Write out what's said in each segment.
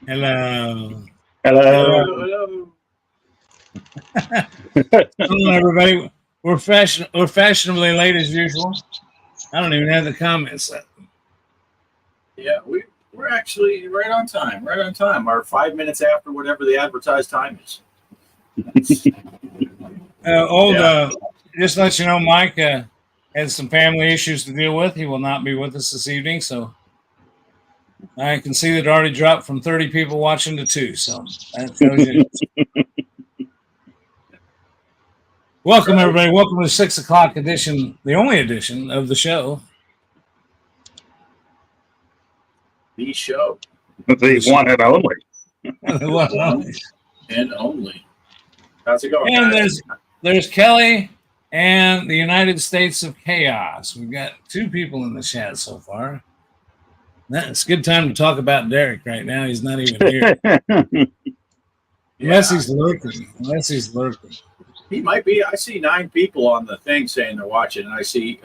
Hello. Hello. Hello. Hello, everybody. We're fashionably late as usual. I don't even have the comments up. Yeah, we're actually right on time. Right on time. Our 5 minutes after whatever the advertised time is. Just to let you know, Mike had some family issues to deal with. He will not be with us this evening, so I can see that it already dropped from 30 people watching to 2. So that tells you. Welcome, everybody. Welcome to the 6 o'clock edition, the only edition of the show. The show. The one and only. One and only. How's it going, And guys? there's Kelly and the United States of Chaos. We've got 2 people in the chat so far. It's a good time to talk about Derek right now. He's not even here. Unless he's lurking. He might be. I see 9 people on the thing saying they're watching, and I see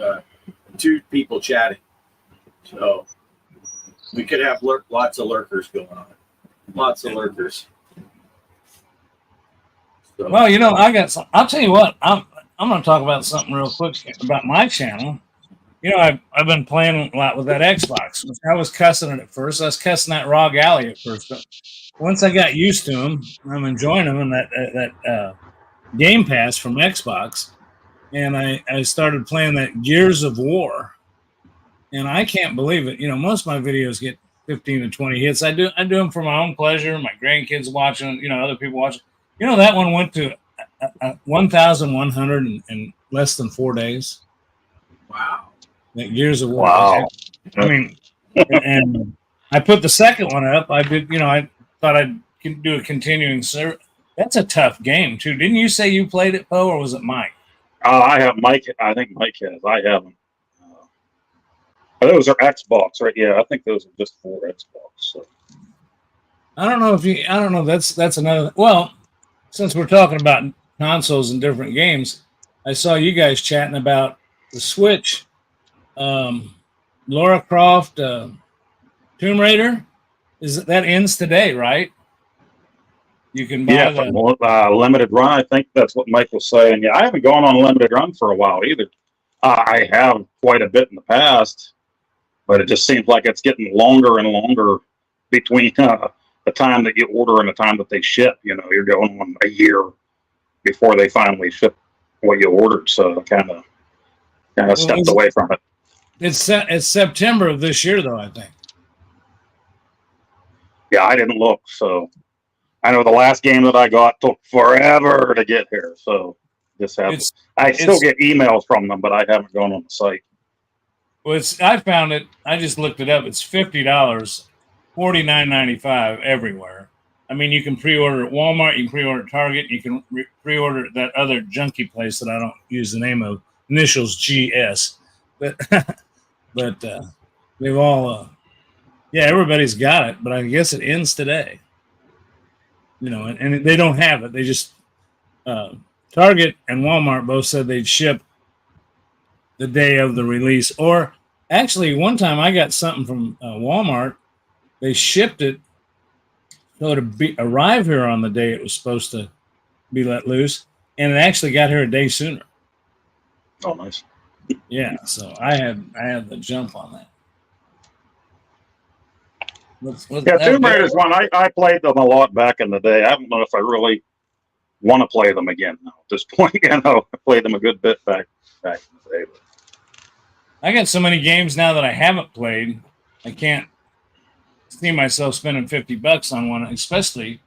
2 people chatting. So we could have lots of lurkers going on. Lots of lurkers. So, Well, you know, I'll tell you what. I'm going to talk about something real quick about my channel. You know, I've been playing a lot with that Xbox. I was cussing it at first. I was cussing that Rogue Alley at first, but once I got used to them, I'm enjoying them and that Game Pass from Xbox, and I started playing that Gears of War, and I can't believe it. You know, most of my videos get 15 to 20 hits. I do them for my own pleasure. My grandkids watching, you know, other people watching. You know, that one went to 1,100 in less than 4 days. wow. That Gears of War. Wow. I mean, and I put the second one up. I did, you know, I thought I'd do a continuing service. That's a tough game, too. Didn't you say you played it, Poe, or was it Mike? I have Mike. I think Mike has. I haven't. Those are Xbox, right? Yeah, I think those are just for Xbox. So. I don't know. That's another. Well, since we're talking about consoles and different games, I saw you guys chatting about the Switch. Lara Croft, Tomb Raider. That ends today, right? You can buy limited run. I think that's what Mike was saying. Yeah, I haven't gone on a limited run for a while either. I have quite a bit in the past, but it just seems like it's getting longer and longer between the time that you order and the time that they ship. You know, you're going on a year before they finally ship what you ordered. So kind of stepped away from it. It's September of this year, though, I think. Yeah, I didn't look, so I know the last game that I got took forever to get here. So I still get emails from them, but I haven't gone on the site. Well, I found it. I just looked it up. It's $50, $49.95 everywhere. I mean, you can pre-order at Walmart, you can pre-order at Target, you can pre-order at that other junky place that I don't use the name of, initials GS. But they've all, everybody's got it, but I guess it ends today. You know, and they don't have it. They just, Target and Walmart both said they'd ship the day of the release. Or actually, one time I got something from Walmart. They shipped it so it'd arrive here on the day it was supposed to be let loose, and it actually got here a day sooner. Oh, nice. Yeah, so I had the jump on that. Tomb Raider's one. I played them a lot back in the day. I don't know if I really want to play them again now at this point. You know, I played them a good bit back in the day. I got so many games now that I haven't played, I can't see myself spending $50 on one, especially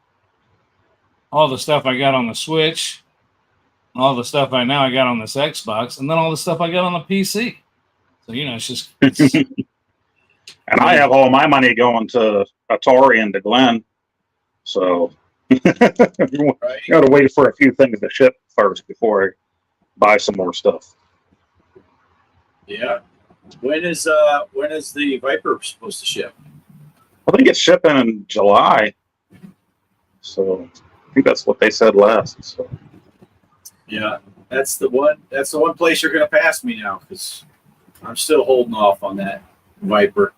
all the stuff I got on the Switch, all the stuff I got on this Xbox, and then all the stuff I got on the PC. So, you know, it's just... And I have all my money going to Atari and to Glenn. So you got to wait for a few things to ship first before I buy some more stuff. Yeah. When is the Viper supposed to ship? I think it's shipping in July. So I think that's what they said last. So. Yeah, that's the one place you're going to pass me now, because I'm still holding off on that Viper.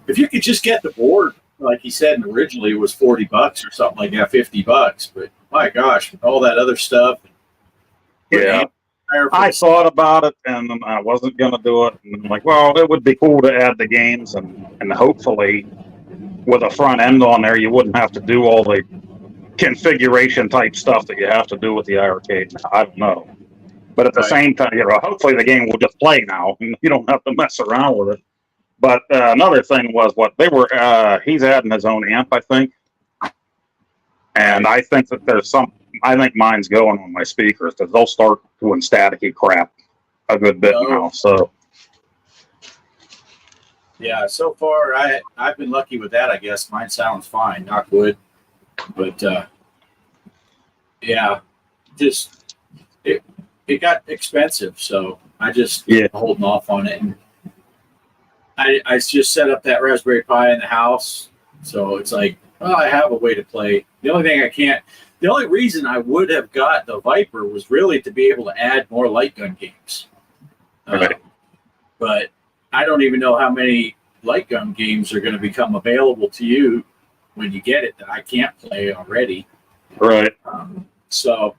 If you could just get the board like he said, originally it was $40 or something like that, $50. But my gosh, all that other stuff. Yeah. I thought about it and I wasn't going to do it. And I'm like, well, it would be cool to add the games and hopefully with a front end on there, you wouldn't have to do all the configuration type stuff that you have to do with the arcade. I don't know. But at the same time, hopefully the game will just play now and you don't have to mess around with it. But another thing was he's adding his own amp, I think. And I think that I think mine's going on my speakers because they'll start doing staticky crap a good bit now. So, yeah, so far I've been lucky with that. I guess mine sounds fine, knock wood. But yeah, just it got expensive, so I just holding off on it. And I just set up that Raspberry Pi in the house, so it's like, well, I have a way to play. The only reason I would have got the Viper was really to be able to add more light gun games. But I don't even know how many light gun games are going to become available to you when you get it that I can't play already. Right. So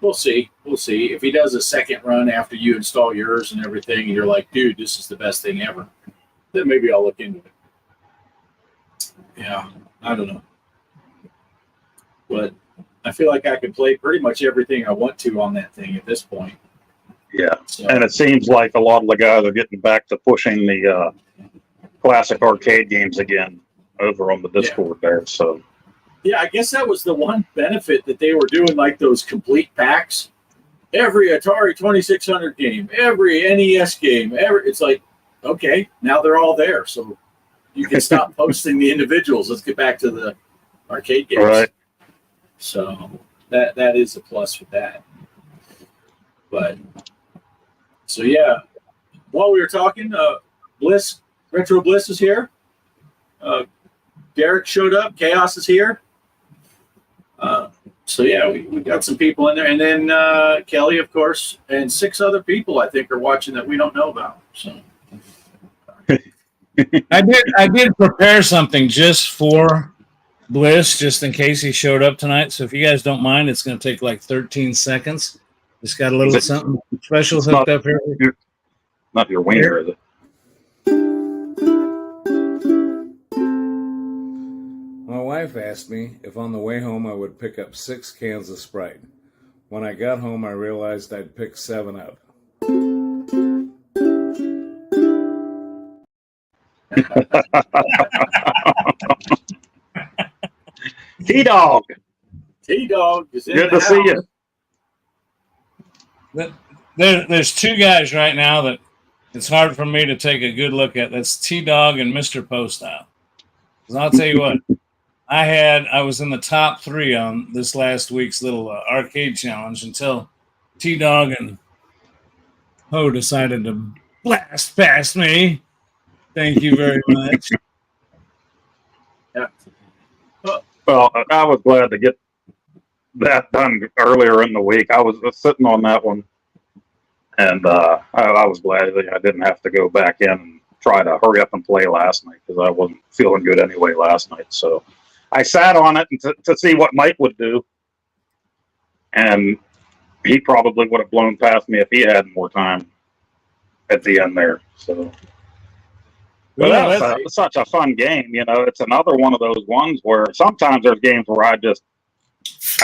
we'll see. We'll see. If he does a second run after you install yours and everything, and you're like, dude, this is the best thing ever, then maybe I'll look into it. Yeah, I don't know. But I feel like I can play pretty much everything I want to on that thing at this point. Yeah, so. And it seems like a lot of the guys are getting back to pushing the classic arcade games again over on the Discord there. So, yeah, I guess that was the one benefit that they were doing, like those complete packs. Every Atari 2600 game, every NES game, it's like, okay, now they're all there. So you can stop posting the individuals. Let's get back to the arcade games. Right. So that is a plus with that. But so yeah, while we were talking, Retro Bliss is here. Derek showed up. Chaos is here. So yeah, we got some people in there, and then Kelly, of course, and 6 other people I think are watching that we don't know about. So I did prepare something just for Bliss, just in case he showed up tonight. So if you guys don't mind, it's going to take like 13 seconds. Just got a little something special hooked up here. Not your wiener, is it? My wife asked me if on the way home I would pick up 6 cans of Sprite. When I got home, I realized I'd picked 7 up. T-Dog. T-Dog is in Good the to see house. you. There's 2 guys right now that it's hard for me to take a good look at. That's T-Dog and Mr. Postile. Because I'll tell you what, I was in the top 3 on this last week's little arcade challenge until T-Dog and Ho decided to blast past me. Thank you very much. Yeah. Well, I was glad to get that done earlier in the week. I was sitting on that one, and I was glad that I didn't have to go back in and try to hurry up and play last night because I wasn't feeling good anyway last night. So I sat on it to see what Mike would do, and he probably would have blown past me if he had more time at the end there. So. But that's such a fun game, you know. It's another one of those ones where sometimes there's games where I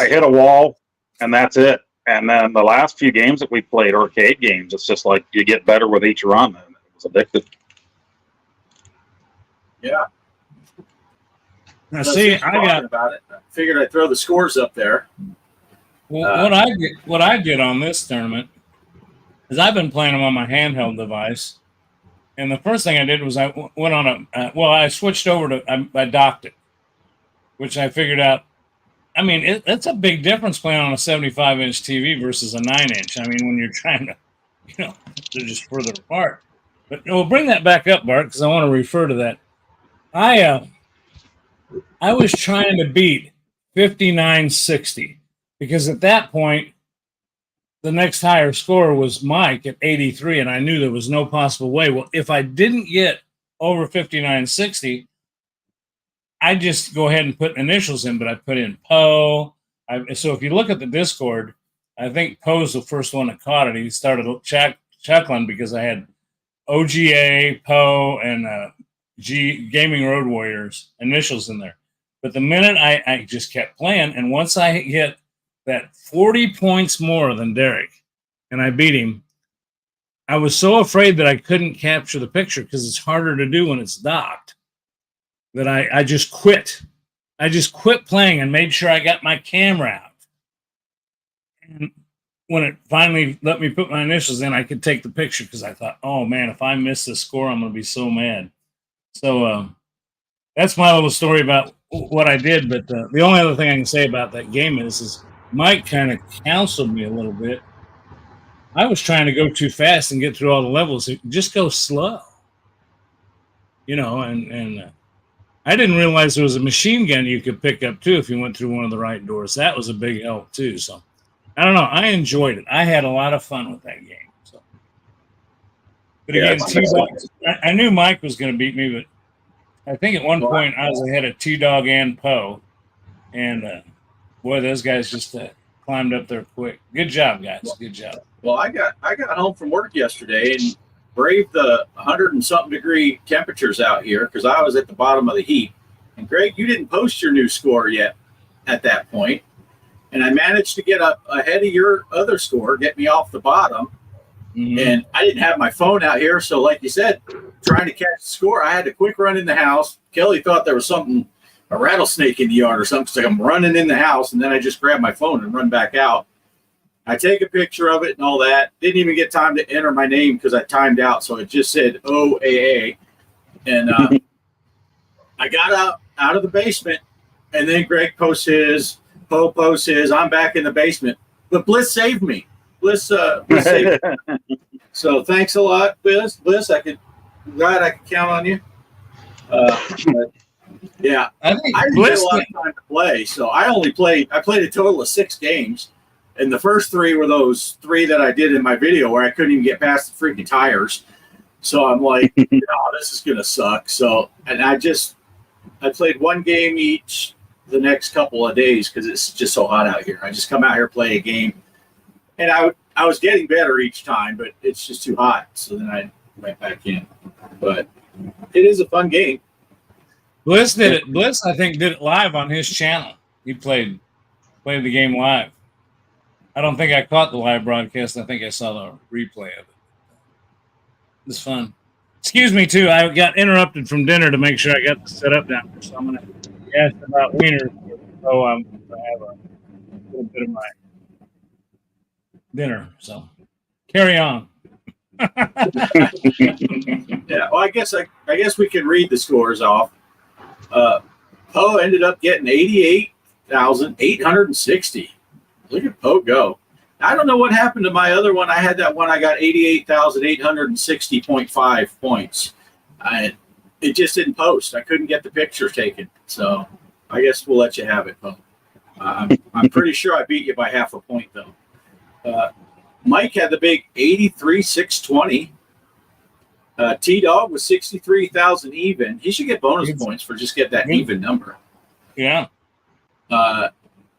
hit a wall and that's it. And then the last few games that we played, arcade games, it's just like you get better with each run. And it was addictive. Yeah. Now, see, I figured I'd throw the scores up there. Well, what I did on this tournament is I've been playing them on my handheld device. And the first thing I did was I went on I switched over to, I docked it, which I figured out. I mean, it's a big difference playing on a 75-inch TV versus a 9-inch. I mean, when you're trying to, they're just further apart. But we'll bring that back up, Bart, because I want to refer to that. I was trying to beat 5960 because at that point, the next higher score was Mike at 83, and I knew there was no possible way. Well, if I didn't get over 5960, I just go ahead and put initials in, but I put in Poe. So if you look at the Discord, I think Poe's the first one that caught it. He started chuckling because I had OGA, Poe, and Gaming Road Warriors initials in there. But the minute I just kept playing, and once I hit that 40 points more than Derek, and I beat him, I was so afraid that I couldn't capture the picture because it's harder to do when it's docked, that I just quit. I just quit playing and made sure I got my camera out. And when it finally let me put my initials in, I could take the picture because I thought, oh man, if I miss the score, I'm going to be so mad. So that's my little story about what I did. But the only other thing I can say about that game is Mike kind of counseled me a little bit. I was trying to go too fast and get through all the levels. Just go slow, and I didn't realize there was a machine gun you could pick up too if you went through one of the right doors. That was a big help too. So I don't know. I enjoyed it. I had a lot of fun with that game. So, but again, I knew Mike was going to beat me, but I think at one point I was ahead of T-Dog and Poe, and boy, those guys just climbed up there quick. Good job, guys. Good job. Well, I got home from work yesterday and braved the 100 and something degree temperatures out here because I was at the bottom of the heap. And Greg, you didn't post your new score yet at that point. And I managed to get up ahead of your other score, get me off the bottom. Mm-hmm. And I didn't have my phone out here. So like you said, trying to catch the score, I had to quick run in the house. Kelly thought there was a rattlesnake in the yard or something. So I'm running in the house, and then I just grab my phone and run back out. I take a picture of it and all that. Didn't even get time to enter my name because I timed out. So it just said OAA. And I got out of the basement, and then Greg posts his, Poe posts his. I'm back in the basement. But Bliss saved me. Bliss saved me. So thanks a lot, Bliss. Glad I could count on you. Yeah, I didn't get a lot of time to play, so I played a total of 6 games, and the first 3 were those 3 that I did in my video where I couldn't even get past the freaking tires. So I'm like, this is gonna suck. So, and I played 1 game each the next couple of days because it's just so hot out here. I just come out here, play a game, and I was getting better each time, but it's just too hot. So then I went back in. But it is a fun game. Bliss did it. Bliss, I think, did it live on his channel. He played the game live. I don't think I caught the live broadcast. I think I saw the replay of it. It was fun. Excuse me, too. I got interrupted from dinner to make sure I got set up down there. So I'm going to ask about wieners. So I'm going to have a little bit of my dinner. So carry on. Yeah. Well, I guess we can read the scores off. Poe ended up getting 88,860. Look at Poe go. I don't know what happened to my other one. I had that one. I got 88,860.5 points. It just didn't post. I couldn't get the picture taken. So I guess we'll let you have it, Poe. I'm pretty sure I beat you by half a point, though. Mike had the big 83,620. T-Dog was 63,000 even. He should get bonus points for just get that even number. Yeah.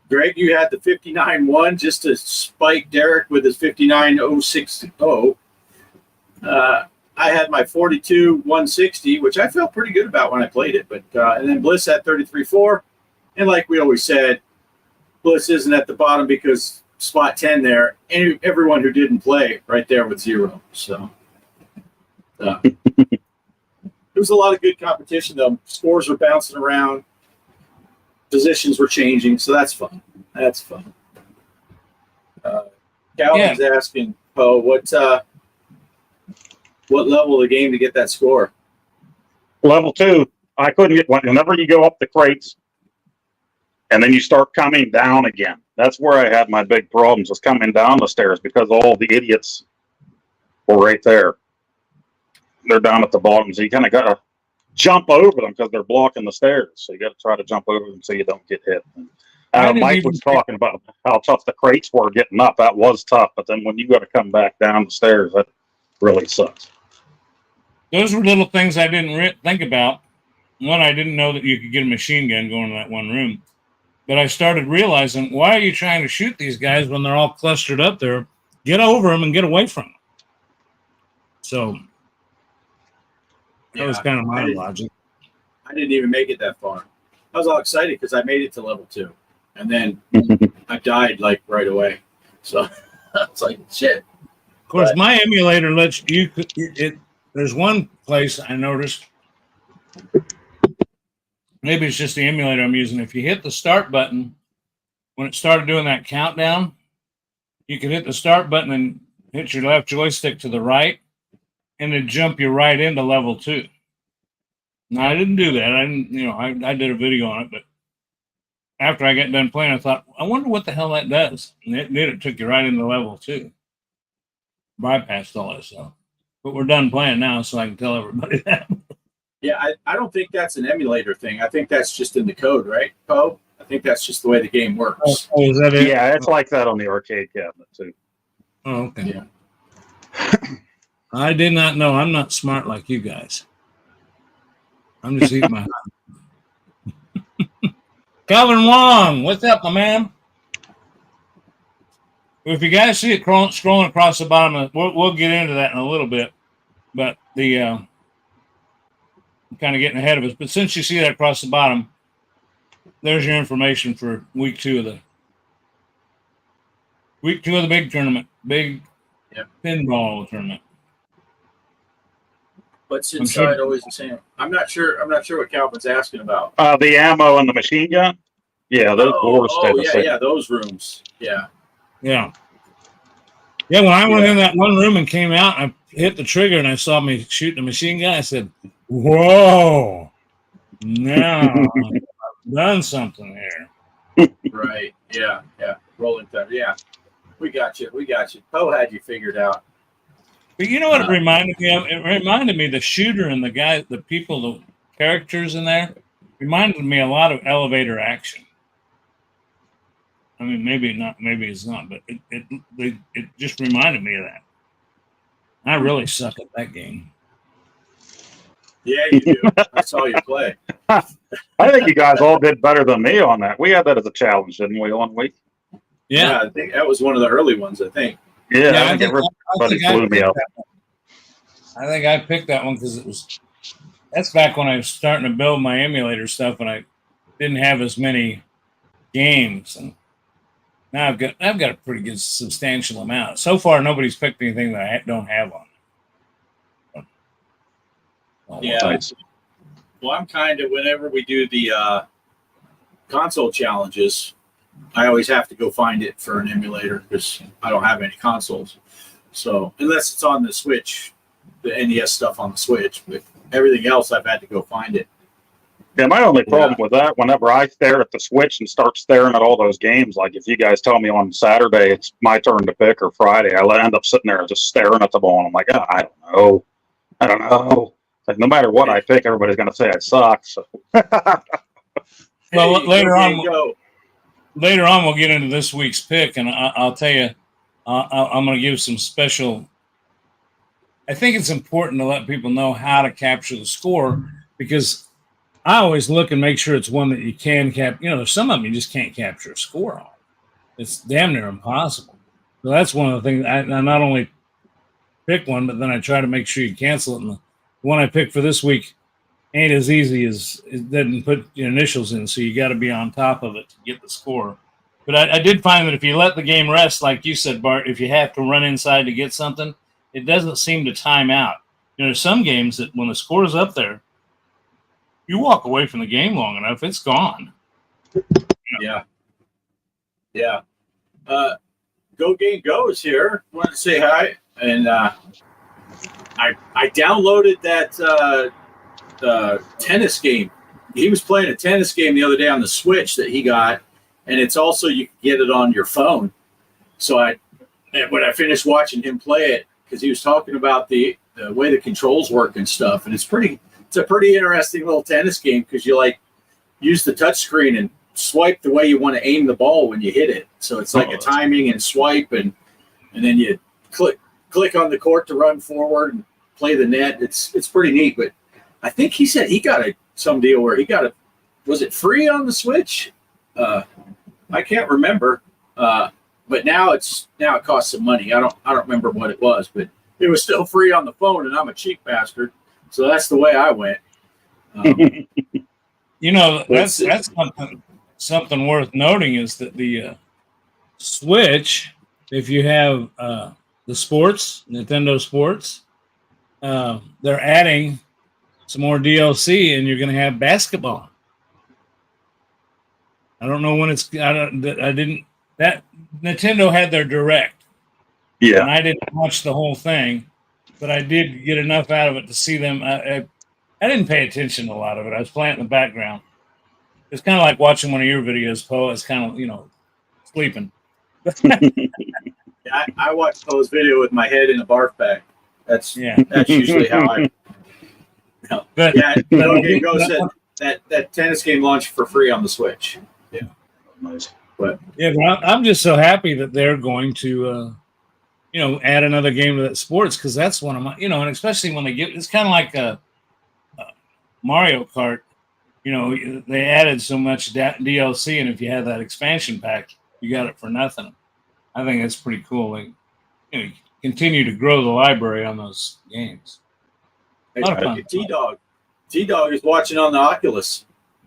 Greg, you had the 59-1 just to spike Derek with his 59,060. I had my 42,160, which I felt pretty good about when I played it. But and then Bliss had 33.4. And like we always said, Bliss isn't at the bottom because spot 10 there. Everyone who didn't play right there with 0. So there was a lot of good competition, though. Scores were bouncing around. Positions were changing, so that's fun. That's fun. Calvin's asking, Poe, what level of the game to get that score? Level 2. I couldn't get one. Whenever you go up the crates, and then you start coming down again. That's where I had my big problems, was coming down the stairs because all the idiots were right there. They're down at the bottom, so you kind of got to jump over them because they're blocking the stairs. So you got to try to jump over them so you don't get hit. Mike was talking about how tough the crates were getting up. That was tough, but then when you got to come back down the stairs, that really sucks. Those were little things I didn't think about. one, I didn't know that you could get a machine gun going in that one room. But I started realizing, why are you trying to shoot these guys when they're all clustered up there? Get over them and get away from them. So that was kind of my logic. I didn't even make it that far. I was all excited because I made it to level 2. And then I died like right away. So it's like, shit. Of course, my emulator lets you, there's one place I noticed, maybe it's just the emulator I'm using. If you hit the start button, when it started doing that countdown, you could hit the start button and hit your left joystick to the right, and it'd jump you right into level 2. Now, I didn't do that. I didn't, I did a video on it, but after I got done playing, I thought, I wonder what the hell that does. And it did. It took you right into level 2. Bypassed all that stuff. But we're done playing now, so I can tell everybody that. Yeah, I don't think that's an emulator thing. I think that's just in the code, right, Poe? I think that's just the way the game works. Oh, is that it? Yeah, it's like that on the arcade cabinet too. Oh, okay. Yeah. I did not know. I'm not smart like you guys. I'm just eating my Calvin Wong, what's up, my man? If you guys see it scrolling across the bottom, we'll get into that in a little bit. But I'm kind of getting ahead of us. But since you see that across the bottom, there's your information for week 2 of the big tournament, big pinball tournament. What's inside always the same? I'm not sure what Calvin's asking about. The ammo and the machine gun. Yeah, those doors stay the same. Yeah, those rooms. Yeah. Yeah. Yeah, when I went in that one room and came out, I hit the trigger and I saw me shooting a machine gun. I said, whoa, now I've done something here. Right. Yeah. Yeah. Rolling time. Yeah. We got you. Poe had you figured out. But you know what it reminded me of? It reminded me the shooter and the guy, the people, the characters in there reminded me a lot of Elevator Action. I mean, maybe it's not, but it just reminded me of that. I really suck at that game. Yeah, you do. I saw you play. I think you guys all did better than me on that. We had that as a challenge, didn't we, one week? Yeah, I think that was one of the early ones, I think. Yeah, I think everybody blew me up. I think I picked that one because that's back when I was starting to build my emulator stuff and I didn't have as many games. And now I've got a pretty good substantial amount. So far, nobody's picked anything that I don't have on. Yeah. Nice. Well, I'm kind of, whenever we do the console challenges, I always have to go find it for an emulator because I don't have any consoles. So unless it's on the Switch, the NES stuff on the Switch, but everything else I've had to go find it. Yeah, my only problem with that, whenever I stare at the Switch and start staring at all those games, like if you guys tell me on Saturday it's my turn to pick or Friday, I end up sitting there just staring at the ball and I'm like, oh, I don't know. Like no matter what I pick, everybody's going to say I suck. So. Well, later on we'll get into this week's pick, and I'll tell you, I'm going to give some special. I think it's important to let people know how to capture the score because I always look and make sure it's one that you can capture. There's some of them you just can't capture a score on. It's damn near impossible. So that's one of the things. I not only pick one, but then I try to make sure you cancel it. And the one I picked for this week ain't as easy as it doesn't put your initials in, so you got to be on top of it to get the score. But I did find that if you let the game rest, like you said, Bart, if you have to run inside to get something, it doesn't seem to time out. There's some games that when the score is up there, you walk away from the game long enough, it's gone. Yeah. Go Game Go is here. Wanted to say hi, and I downloaded that tennis game. He was playing a tennis game the other day on the Switch that he got, and it's also you can get it on your phone. So when I finished watching him play it, because he was talking about the way the controls work and stuff, and it's a pretty interesting little tennis game because you like use the touch screen and swipe the way you want to aim the ball when you hit it. So it's like a timing and swipe, and then you click on the court to run forward and play the net. It's pretty neat. But I think he said he got a some deal where he got it. Was it free on the Switch? I can't remember. But now it costs some money. I don't remember what it was, but it was still free on the phone, and I'm a cheap bastard, so that's the way I went. You know, that's something worth noting is that the Switch, if you have the sports, Nintendo Sports, they're adding some more DLC, and you're going to have basketball. I don't know when it's. That Nintendo had their direct. Yeah. And I didn't watch the whole thing, but I did get enough out of it to see them. I didn't pay attention to a lot of it. I was playing in the background. It's kind of like watching one of your videos, Poe. It's kind of, sleeping. I watched Poe's video with my head in a barf bag. That's usually how I. But No Game Go said that tennis game launched for free on the Switch. Yeah, Nice. but I'm just so happy that they're going to, add another game to that sports, because that's one of my, and especially when they get, it's kind of like a Mario Kart. They added so much DLC, and if you have that expansion pack, you got it for nothing. I think that's pretty cool. They continue to grow the library on those games. T-Dog is watching on the Oculus,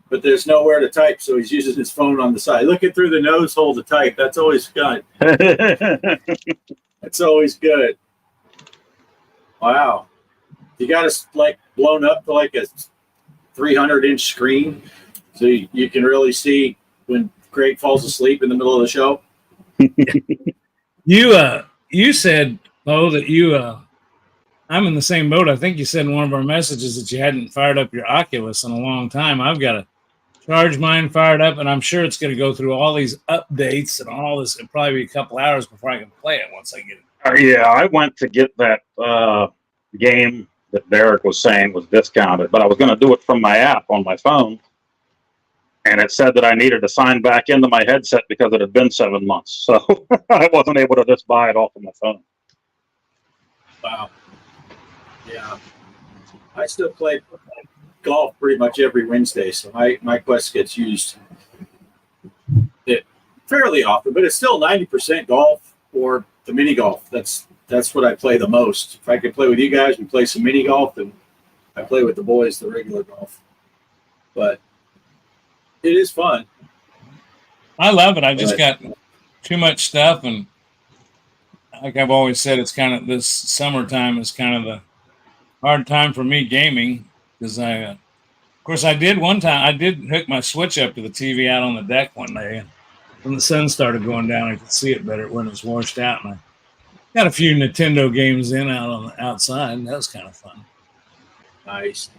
but there's nowhere to type, so he's using his phone on the side, looking through the nose hole to type. That's always good. That's always good. Wow. You got us blown up to like a 300-inch screen, so you can really see when Craig falls asleep in the middle of the show. You said, Bo, that I'm in the same boat. I think you said in one of our messages that you hadn't fired up your Oculus in a long time. I've got to charge mine fired up, and I'm sure it's going to go through all these updates and all this. It'll probably be a couple hours before I can play it once I get it. Yeah, I went to get that game that Derek was saying was discounted, but I was going to do it from my app on my phone, and it said that I needed to sign back into my headset because it had been 7 months, so I wasn't able to just buy it off of my phone. Wow. Yeah. I still play golf pretty much every Wednesday, so my Quest gets used fairly often, but it's still 90% golf or the mini golf. That's what I play the most. If I could play with you guys, we play some mini golf, and I play with the boys the regular golf. But it is fun. I love it. I just got too much stuff, and like I've always said, it's kind of this summertime is kind of the hard time for me gaming, because of course I did hook my Switch up to the TV out on the deck one day, and when the sun started going down, I could see it better when it was washed out, and I got a few Nintendo games out on the outside, and that was kind of fun. Nice.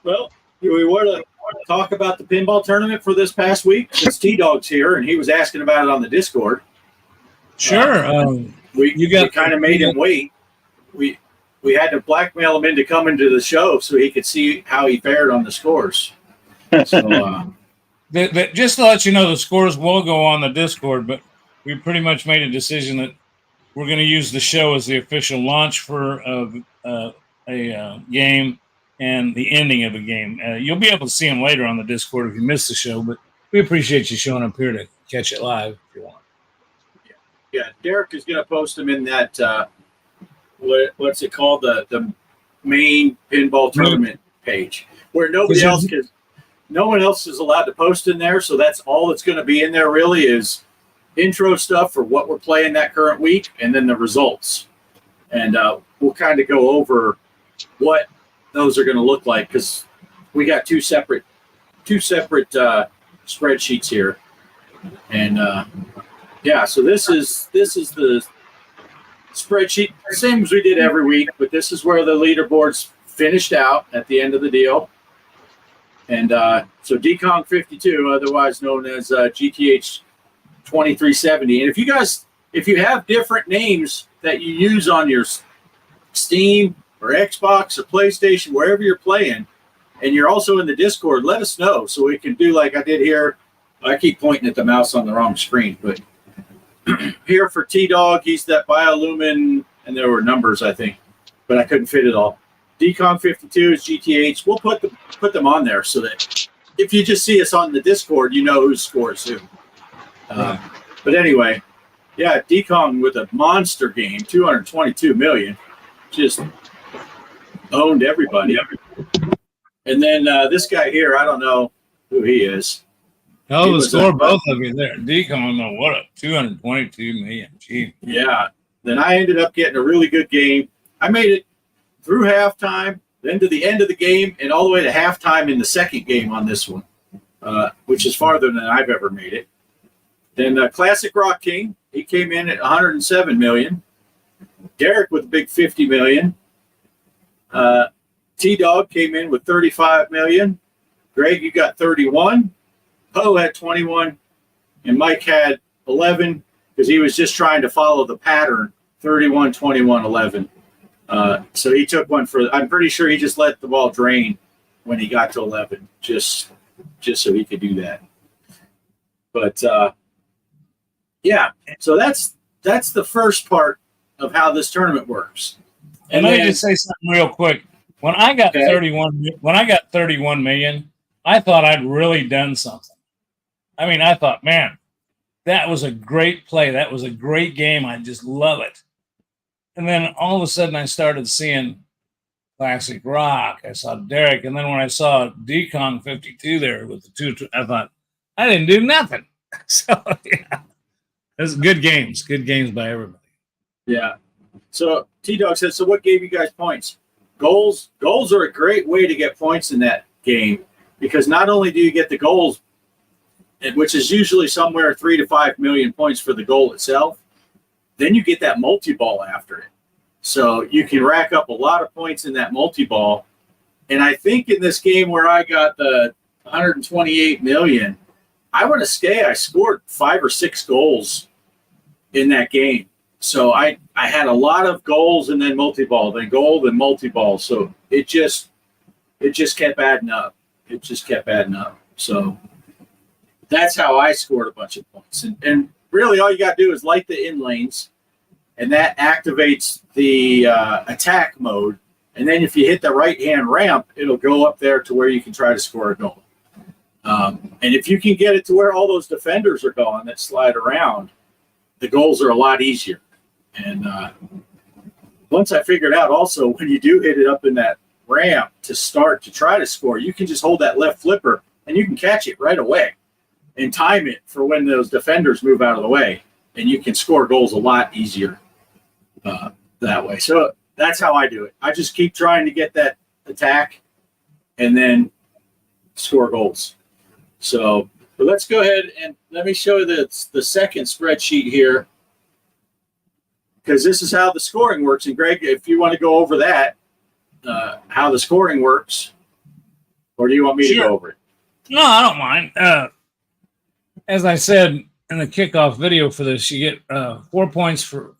Well, do we want to talk about the pinball tournament for this past week? Since T-Dog's here, and he was asking about it on the Discord. Sure. We kind of made him wait. We had to blackmail him into coming to the show so he could see how he fared on the scores. So, just to let you know, the scores will go on the Discord, but we pretty much made a decision that we're going to use the show as the official launch for a game and the ending of a game. You'll be able to see them later on the Discord if you missed the show, but we appreciate you showing up here to catch it live if you want. Yeah, Derek is going to post them in that, what's it called, the main pinball tournament page, where no one else is allowed to post in there, so that's all that's going to be in there really is intro stuff for what we're playing that current week, and then the results. And we'll kind of go over what those are going to look like, because we got two separate spreadsheets here. And so this is the spreadsheet, same as we did every week, but this is where the leaderboards finished out at the end of the deal. And so DCONG 52, otherwise known as GTH 2370. And if you have different names that you use on your Steam or Xbox or PlayStation, wherever you're playing, and you're also in the Discord, let us know so we can do like I did here. I keep pointing at the mouse on the wrong screen, but here for T-Dog, he's that Biolumin, and there were numbers, I think, but I couldn't fit it all. Decon 52 is GTH. We'll put them on there so that if you just see us on the Discord, you know who scores who. But anyway, yeah, Decon with a monster game, 222 million, just owned everybody. And then this guy here, I don't know who he is. Hell of a score, both of you there. Decon, though, what a 222 million. Gee. Yeah. Then I ended up getting a really good game. I made it through halftime, then to the end of the game, and all the way to halftime in the second game on this one, which is farther than I've ever made it. Then Classic Rock King, he came in at 107 million. Derek with a big 50 million. T-Dog came in with 35 million. Greg, you got 31. Poe had 21. And Mike had 11 because he was just trying to follow the pattern, 31, 21, 11. So he took one for, I'm pretty sure he just let the ball drain when he got to 11, just so he could do that. But yeah, so that's the first part of how this tournament works. And let me just say something real quick. When I got 31 million, I thought I'd really done something. I mean, I thought, man, that was a great play. That was a great game. I just love it. And then all of a sudden I started seeing Classic Rock. I saw Derek. And then when I saw Decon 52 there with the two, I thought, I didn't do nothing. So, yeah. It was good games by everybody. Yeah. So T-Dog said, so what gave you guys points? Goals are a great way to get points in that game because not only do you get the goals, which is usually somewhere 3 to 5 million points for the goal itself, then you get that multi-ball after it. So you can rack up a lot of points in that multi-ball. And I think in this game where I got the 128 million, I want to say I scored 5 or 6 goals in that game. So I had a lot of goals and then multi-ball, then goal, then multi-ball. So it just kept adding up. It just kept adding up. So that's how I scored a bunch of points. And really all you got to do is light the in lanes, and that activates the attack mode. And then if you hit the right-hand ramp, it'll go up there to where you can try to score a goal. And if you can get it to where all those defenders are going that slide around, the goals are a lot easier. And once I figured out also when you do hit it up in that ramp to start to try to score, you can just hold that left flipper and you can catch it right away and time it for when those defenders move out of the way. And you can score goals a lot easier that way. So that's how I do it. I just keep trying to get that attack and then score goals. So but let's go ahead and let me show you the second spreadsheet here, because this is how the scoring works. And Greg, if you want to go over that, how the scoring works, or do you want me to go over it? No, I don't mind. As I said in the kickoff video for this, you get 4 points for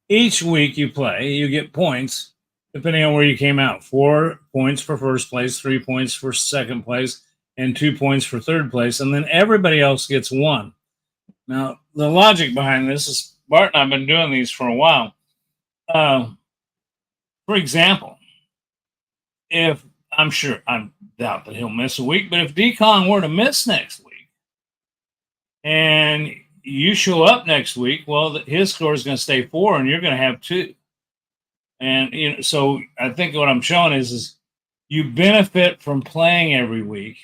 each week you play. You get points depending on where you came out. 4 points for first place, 3 points for second place, and 2 points for third place. And then everybody else gets 1. Now, the logic behind this is Bart and I have been doing these for a while. For example, if I doubt that he'll miss a week, but if Decon were to miss next week and you show up next week, well, his score is going to stay 4 and you're going to have 2. And, so I think what I'm showing is you benefit from playing every week.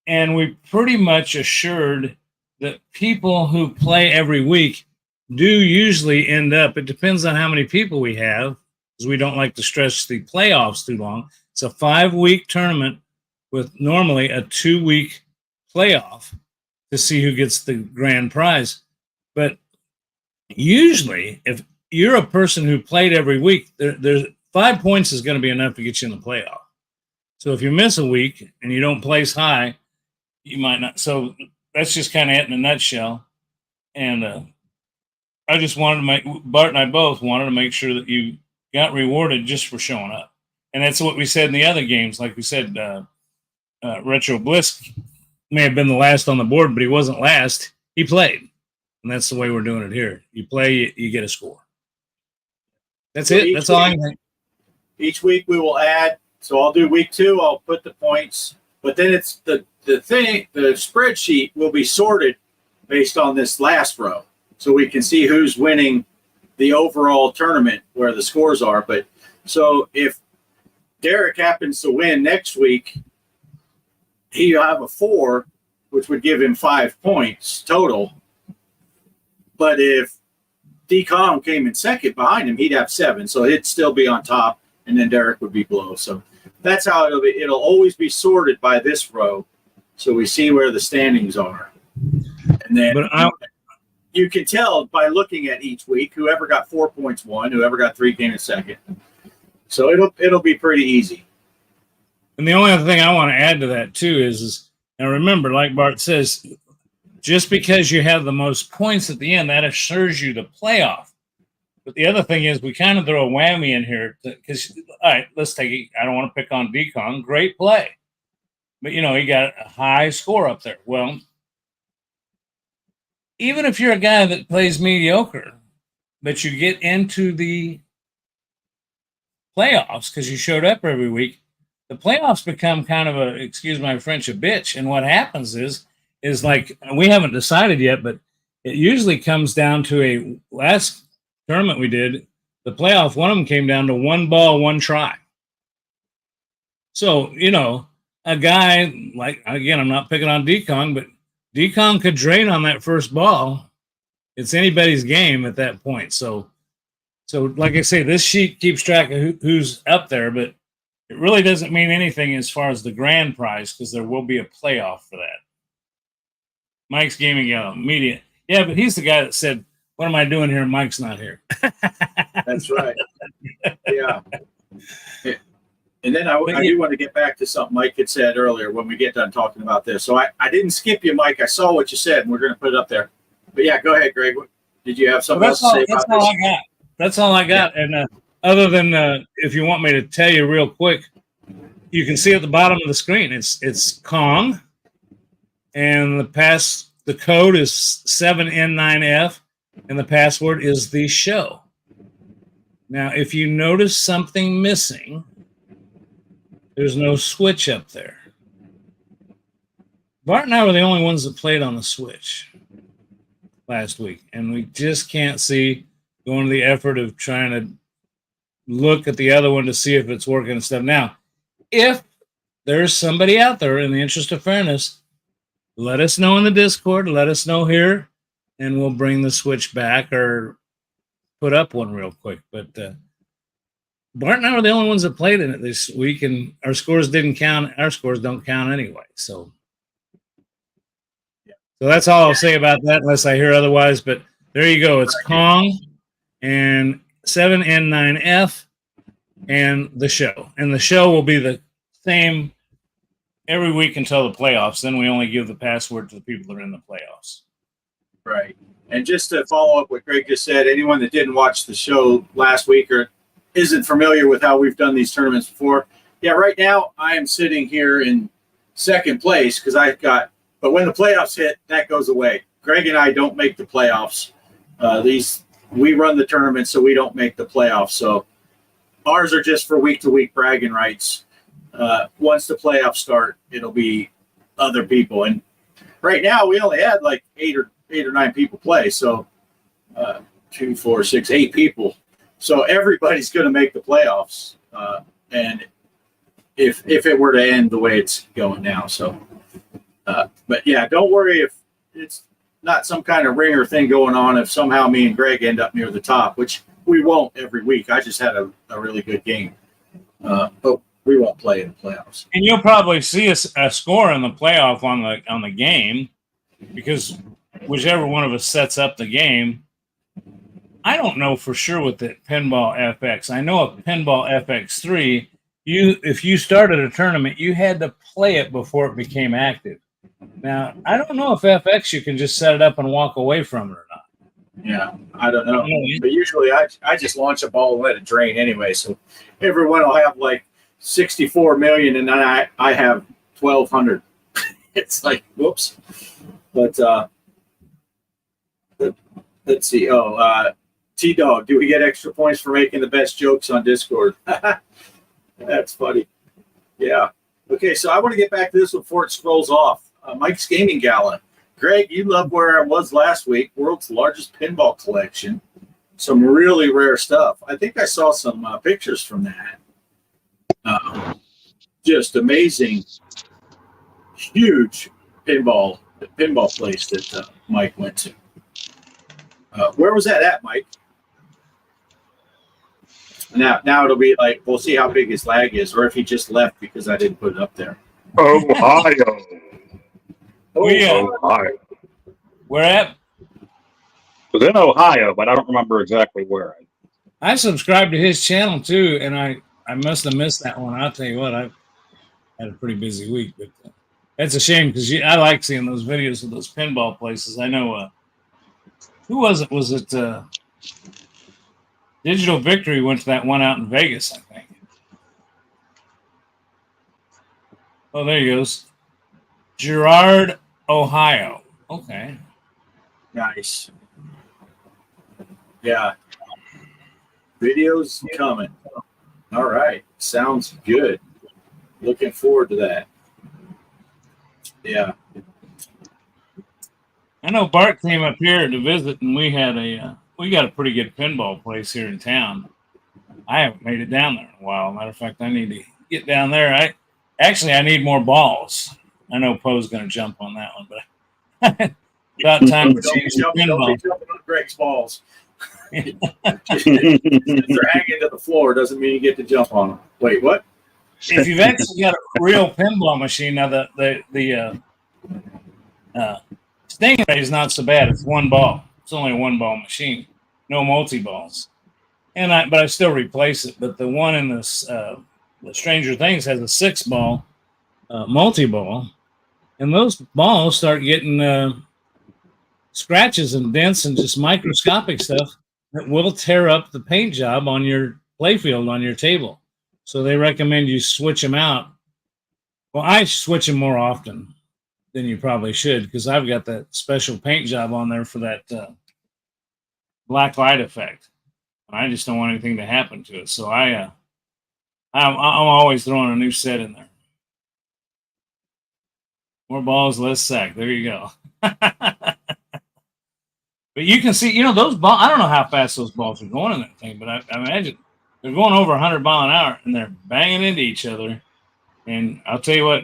And we pretty much assured that people who play every week do usually end up, it depends on how many people we have, because we don't like to stretch the playoffs too long. It's a 5-week tournament with normally a 2-week playoff to see who gets the grand prize. But usually, if you're a person who played every week, there's 5 points is going to be enough to get you in the playoff. So if you miss a week and you don't place high, you might not. So that's just kind of it in a nutshell. And I just wanted to make, Bart and I both wanted to make sure that you got rewarded just for showing up. And that's what we said in the other games. Like we said, Retro Bliss may have been the last on the board, but he wasn't last. He played. And that's the way we're doing it here. You play, you get a score. That's it. That's all I'm saying. Each week we will add. So I'll do week 2. I'll put the points, but then it's the spreadsheet will be sorted based on this last row, so we can see who's winning the overall tournament where the scores are. But so if Derek happens to win next week, he'll have a 4, which would give him 5 points total. But if D-Com came in second behind him, he'd have 7. So he'd still be on top, and then Derek would be below. So that's how it'll be. It'll always be sorted by this row, so we see where the standings are. And then you can tell by looking at each week, whoever got 4 points won, whoever got 3 came in second. So it'll be pretty easy. And the only other thing I want to add to that too is now remember, like Bart says, just because you have the most points at the end, that assures you the playoff. But the other thing is we kind of throw a whammy in here because, all right, let's take it. I don't want to pick on Decon. Great play. But, he got a high score up there. Well, even if you're a guy that plays mediocre, but you get into the playoffs because you showed up every week, the playoffs become kind of a, excuse my French, a bitch. And what happens is like, we haven't decided yet, but it usually comes down to a last tournament we did, the playoff, one of them came down to 1 ball, 1 try. So, a guy like, again, I'm not picking on Decon, but Decon could drain on that first ball. It's anybody's game at that point. So like I say, this sheet keeps track of who's up there, but it really doesn't mean anything as far as the grand prize because there will be a playoff for that. Mike's Gaming Yellow, media. Yeah, but he's the guy that said, what am I doing here? Mike's not here. That's right. Yeah. And then I do want to get back to something Mike had said earlier when we get done talking about this. So I didn't skip you, Mike. I saw what you said, and we're going to put it up there. But yeah, go ahead, Greg. Did you have something else to say about this? That's all I got. Yeah. And other than if you want me to tell you real quick, you can see at the bottom of the screen, it's Kong, and the code is 7N9F, and the password is the show. Now, if you notice something missing, there's no switch up there. Bart and I were the only ones that played on the Switch last week, and we just can't see going to the effort of trying to look at the other one to see if it's working and stuff. Now, if there's somebody out there, in the interest of fairness, let us know in the Discord, let us know here, and we'll bring the Switch back or put up one real quick. But Bart and I were the only ones that played in it this week, and our scores didn't count. Our scores don't count anyway. So that's all I'll say about that, unless I hear otherwise. But there you go. It's Kong and 7N9F and the show. And the show will be the same every week until the playoffs. Then we only give the password to the people that are in the playoffs. Right. And just to follow up what Greg just said, anyone that didn't watch the show last week or isn't familiar with how we've done these tournaments before, yeah, right now I am sitting here in second place because but when the playoffs hit, that goes away. Greg and I don't make the playoffs. We run the tournament, so we don't make the playoffs. So ours are just for week-to-week bragging rights. Once the playoffs start, it'll be other people. And right now, we only had like eight or nine people play. So 2, 4, 6, 8 people. So everybody's going to make the playoffs. And if it were to end the way it's going now. So, but yeah, don't worry if it's not some kind of ringer thing going on. If somehow me and Greg end up near the top, which we won't every week. I just had a really good game. But we won't play in the playoffs. And you'll probably see a score in the playoff on the game, because whichever one of us sets up the game. I don't know for sure with the Pinball FX. I know a Pinball FX3, if you started a tournament, you had to play it before it became active. Now, I don't know if FX you can just set it up and walk away from it or not. Yeah, I don't know. But usually I just launch a ball and let it drain anyway. So everyone will have like 64 million and then I have 1,200. It's like, whoops. But let's see. T-Dog, do we get extra points for making the best jokes on Discord? That's funny. Yeah. Okay, so I want to get back to this before it scrolls off. Mike's Gaming Gala. Greg, you love where I was last week. World's largest pinball collection. Some really rare stuff. I think I saw some pictures from that. Just amazing, huge pinball place that Mike went to. Where was that at, Mike? Now it'll be like, we'll see how big his lag is, or if he just left because I didn't put it up there. Ohio. Ohio. Where at? It was in Ohio, but I don't remember exactly where. I subscribed to his channel too, and I must have missed that one. I'll tell you what, I had a pretty busy week, but that's a shame because I like seeing those videos of those pinball places. I know who was it? Was it Digital Victory went to that one out in Vegas, I think. Oh, there he goes. Girard, Ohio. Okay. Nice. Yeah. Videos coming. All right. Sounds good. Looking forward to that. Yeah. I know Bart came up here to visit, and we had we got a pretty good pinball place here in town. I haven't made it down there in a while. Matter of fact, I need to get down there. I need more balls. I know Poe's going to jump on that one, but about time to change the pinball. Don't be jumping on Greg's balls. If they're hanging to the floor, doesn't mean you get to jump on them. Wait, what? If you've actually got a real pinball machine, now the Stingray is not so bad. It's one ball. It's only a one ball machine, no multi balls. But I still replace it. But the one in this the Stranger Things has a 6-ball multi ball, and those balls start getting scratches and dents and just microscopic stuff that will tear up the paint job on your playfield on your table. So they recommend you switch them out. Well, I switch them more often than you probably should because I've got that special paint job on there for that black light effect. I just don't want anything to happen to it. So I'm always throwing a new set in there. More balls, less sack. There you go. But you can see, those balls, I don't know how fast those balls are going in that thing, but I imagine they're going over 100 miles an hour and they're banging into each other. And I'll tell you what,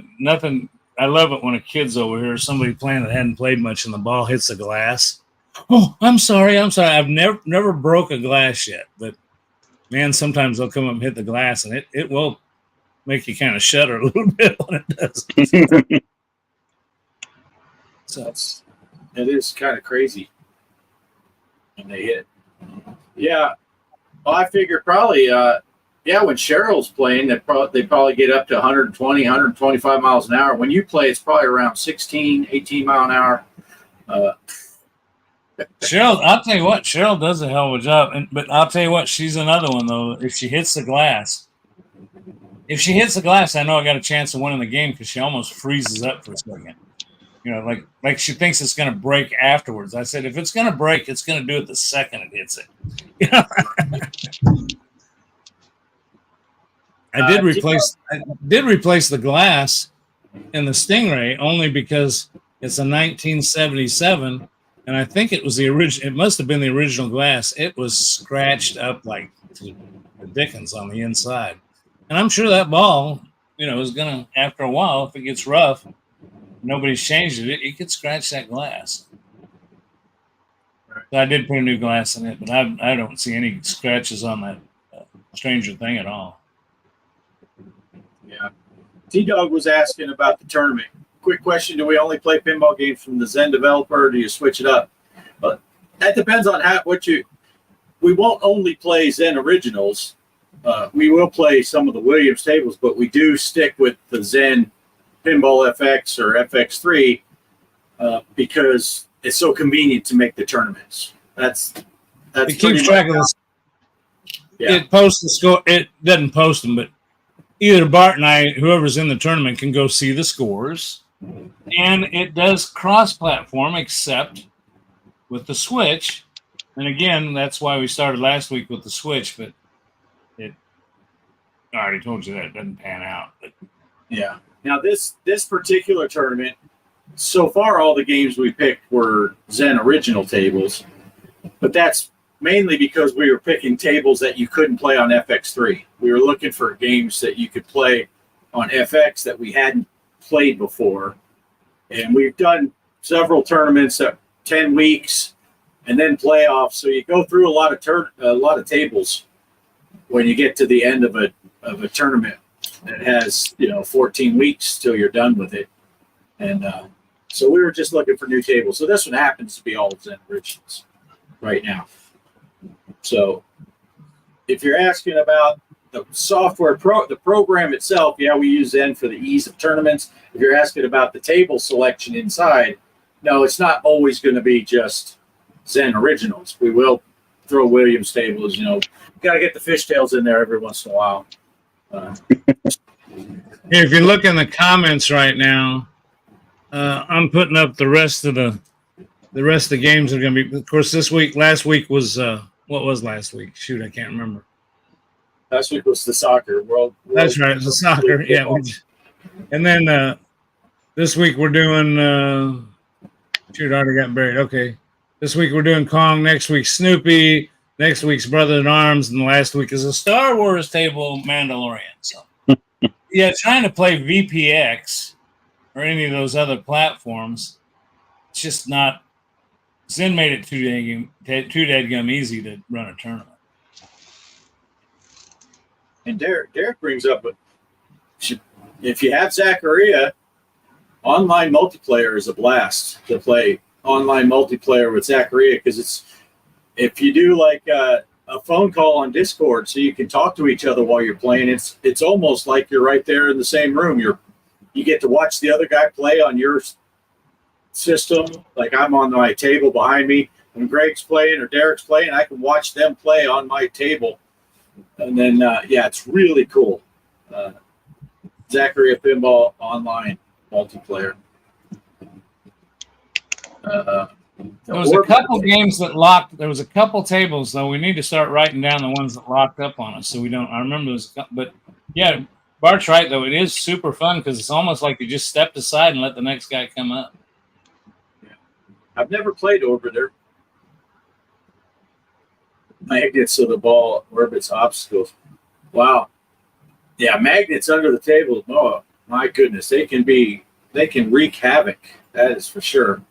I love it when a kid's over here, somebody playing that hadn't played much and the ball hits the glass. Oh, I'm sorry. I've never broke a glass yet, but man, sometimes they'll come up and hit the glass and it will make you kind of shudder a little bit when it does. So it is kind of crazy when they hit. Yeah. Well, I figure probably, when Cheryl's playing, they probably get up to 120, 125 miles an hour. When you play, it's probably around 16, 18 mile an hour. Cheryl, I'll tell you what, Cheryl does a hell of a job. But I'll tell you what, she's another one, though. If she hits the glass, I know I got a chance of winning the game because she almost freezes up for a second. Like she thinks it's going to break afterwards. I said, if it's going to break, it's going to do it the second it hits it. I did replace the glass in the Stingray only because it's a 1977, and I think it was the original. It must have been the original glass. It was scratched up like the dickens on the inside, and I'm sure that ball, is going to, after a while, if it gets rough, nobody's changed it could scratch that glass. So I did put a new glass in it, but I don't see any scratches on that Stranger Thing at all. Yeah. T-Dog was asking about the tournament. Quick question. Do we only play pinball games from the Zen developer, or do you switch it up? But that depends on we won't only play Zen originals. We will play some of the Williams tables, but we do stick with the Zen Pinball FX or FX3 because it's so convenient to make the tournaments. That's it keeps track of this. Yeah. It posts the score. It doesn't post them, but either Bart and I, whoever's in the tournament, can go see the scores. And it does cross-platform, except with the Switch. And again, that's why we started last week with the Switch. But I already told you that it doesn't pan out. But Yeah. Now this particular tournament, so far all the games we picked were Zen original tables, but that's mainly because we were picking tables that you couldn't play on FX3. We were looking for games that you could play on FX that we hadn't played before, and we've done several tournaments at 10 weeks and then playoffs. So you go through a lot of tables when you get to the end of a tournament that has 14 weeks till you're done with it, and so we were just looking for new tables. So this one happens to be all Zen Originals right now. So if you're asking about the software, the program itself, yeah, we use Zen for the ease of tournaments. If you're asking about the table selection inside, no, it's not always going to be just Zen Originals. We will throw Williams tables. Got to get the fishtails in there every once in a while. Here, if you look in the comments right now, I'm putting up the rest of the games are going to be. Of course, last week was what was last week? Shoot, I can't remember. Last week was the soccer world. That's right, it was the soccer. Yeah, and then this week we're doing. Shoot, I already got buried. Okay, this week we're doing Kong. Next week Snoopy. Next week's Brother in Arms, and the last week is a Star Wars table Mandalorian. So, yeah, trying to play VPX or any of those other platforms, it's just not. Zen made it too dadgum easy to run a tournament. And Derek brings up, if you have Zaccaria, online multiplayer is a blast to play online multiplayer with Zaccaria, because if you do like a phone call on Discord so you can talk to each other while you're playing, it's almost like you're right there in the same room. You get to watch the other guy play on your system. Like I'm on my table behind me, when Greg's playing or Derek's playing, I can watch them play on my table. And then, it's really cool. Zaccaria Pinball online multiplayer. There was a couple games that locked. There was a couple tables, though. We need to start writing down the ones that locked up on us, so we don't. I remember those, but yeah, Bart's right though. It is super fun because it's almost like you just stepped aside and let the next guy come up. Yeah. I've never played Orbiter. Magnets so the ball orbits obstacles. Wow. Yeah, magnets under the table. Oh my goodness, they can wreak havoc. That is for sure.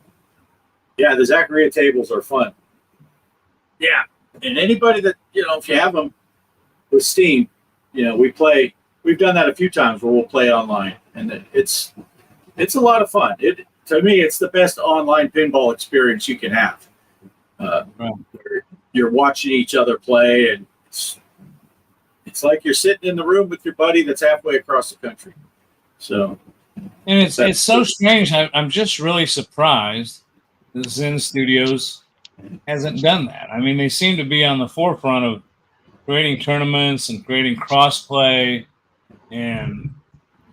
Yeah, the Zaccaria tables are fun. Yeah, and anybody that if you have them with Steam, we play. We've done that a few times where we'll play online, and it's a lot of fun. To me, it's the best online pinball experience you can have. You're watching each other play, and it's like you're sitting in the room with your buddy that's halfway across the country. So, and it's so strange. I'm just really surprised that Zen Studios hasn't done that. I mean, they seem to be on the forefront of creating tournaments and creating crossplay and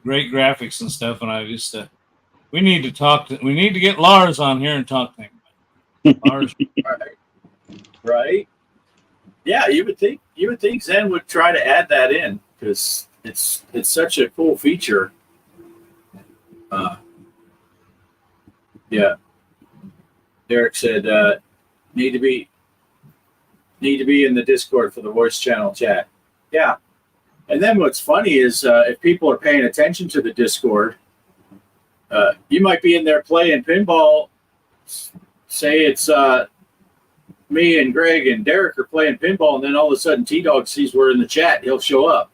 great graphics and stuff. And I just we need to get Lars on here and talk to him. Lars. Right. Yeah, you would think Zen would try to add that in, because it's such a cool feature. Yeah. Derek said need to be in the Discord for the voice channel chat. Yeah. And then what's funny is if people are paying attention to the Discord, you might be in there playing pinball. Say it's me and Greg and Derek are playing pinball, and then all of a sudden T-Dog sees we're in the chat. He'll show up.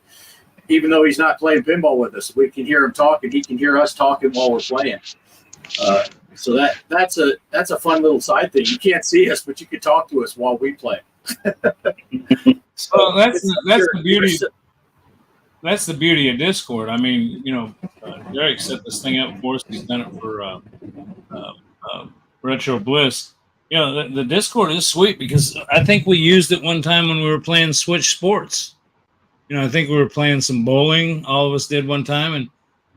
Even though he's not playing pinball with us, we can hear him talking. He can hear us talking while we're playing. So that's a fun little side thing. You can't see us, but you can talk to us while we play. So that's the beauty. That's the beauty of Discord. I mean, Derek set this thing up for us. He's done it for Retro Bliss. The Discord is sweet because I think we used it one time when we were playing Switch Sports. I think we were playing some bowling. All of us did one time, and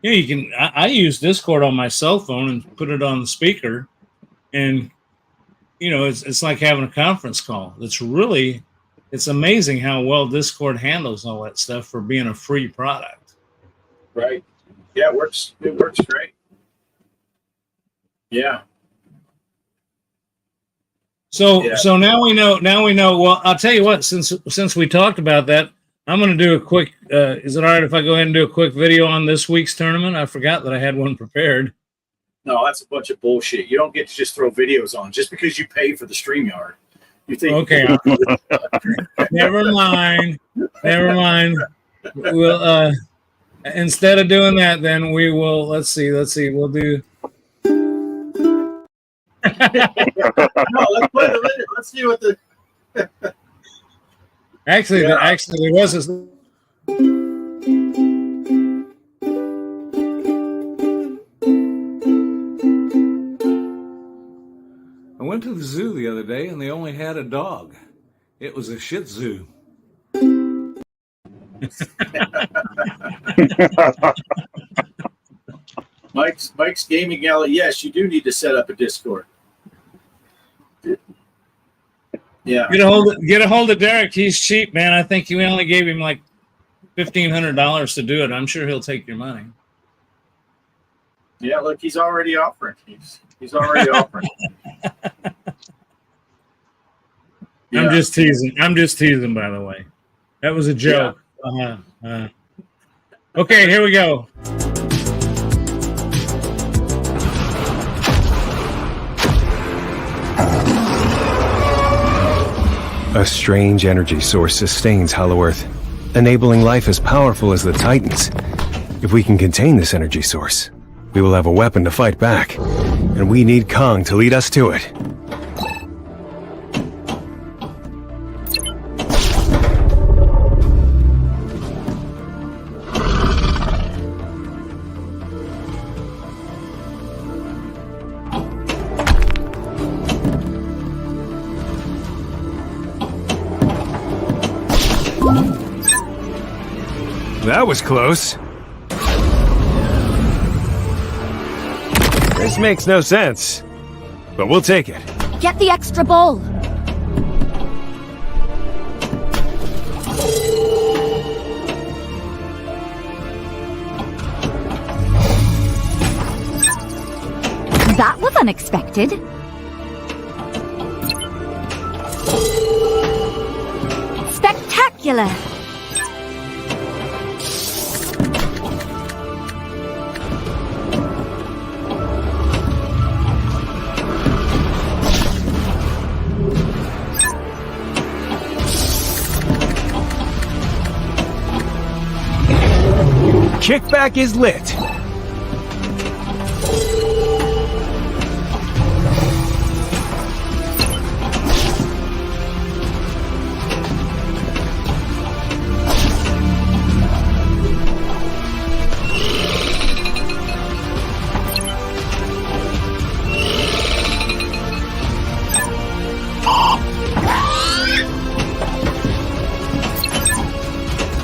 you can. I use Discord on my cell phone and put it on the speaker, and it's like having a conference call. It's really it's amazing how well Discord handles all that stuff for being a free product. Right. Yeah, it works. It works great. Yeah. So Yeah. so now we know. Well, I'll tell you what. Since we talked about that, I'm going to do a quick. Is it all right if I go ahead and do a quick video on this week's tournament? I forgot that I had one prepared. No, that's a bunch of bullshit. You don't get to just throw videos on just because you pay for the StreamYard. You think? Okay. Never mind. We'll instead of doing that, then we will. Let's see. We'll do. No, let's play the video. Let's see what the. Actually, Yeah. there was this. I went to the zoo the other day and they only had a dog. It was a Shih Tzu. Mike's Gaming Galley. Yes, you do need to set up a Discord. Yeah. Get a hold of Derek. He's cheap, man. I think we only gave him like $1,500 to do it. I'm sure he'll take your money. Yeah, look, he's already offering. He's already offering. I'm Yeah. just teasing, by the way. That was a joke. Okay, here we go. A strange energy source sustains Hollow Earth, enabling life as powerful as the Titans. If we can contain this energy source, we will have a weapon to fight back, and we need Kong to lead us to it. That was close. This makes no sense, but we'll take it. Get the extra bowl. That was unexpected. Spectacular. Kickback is lit.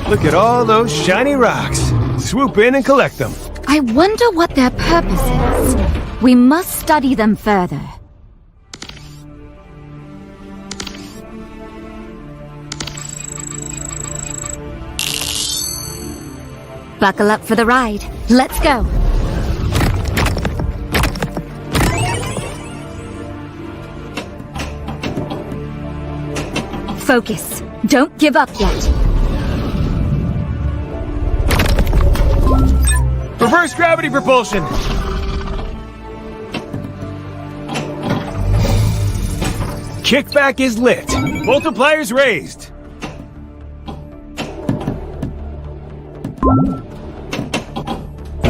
Look at all those shiny rocks. Swoop in and collect them. I wonder what their purpose is. We must study them further. Buckle up for the ride. Let's go. Focus. Don't give up yet. Reverse gravity propulsion. Kickback is lit. Multipliers raised.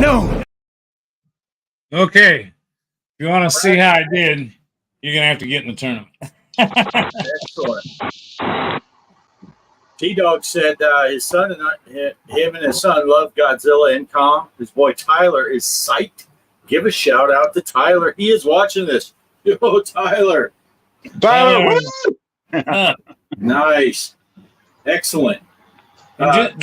No. Okay. If you want to see how I did, you're going to have to get in the tournament. Excellent. T-Dog said his son and him and his son love Godzilla and Kong. His boy Tyler is psyched. Give a shout out to Tyler. He is watching this. Yo, Tyler. Tyler, Nice. Excellent. And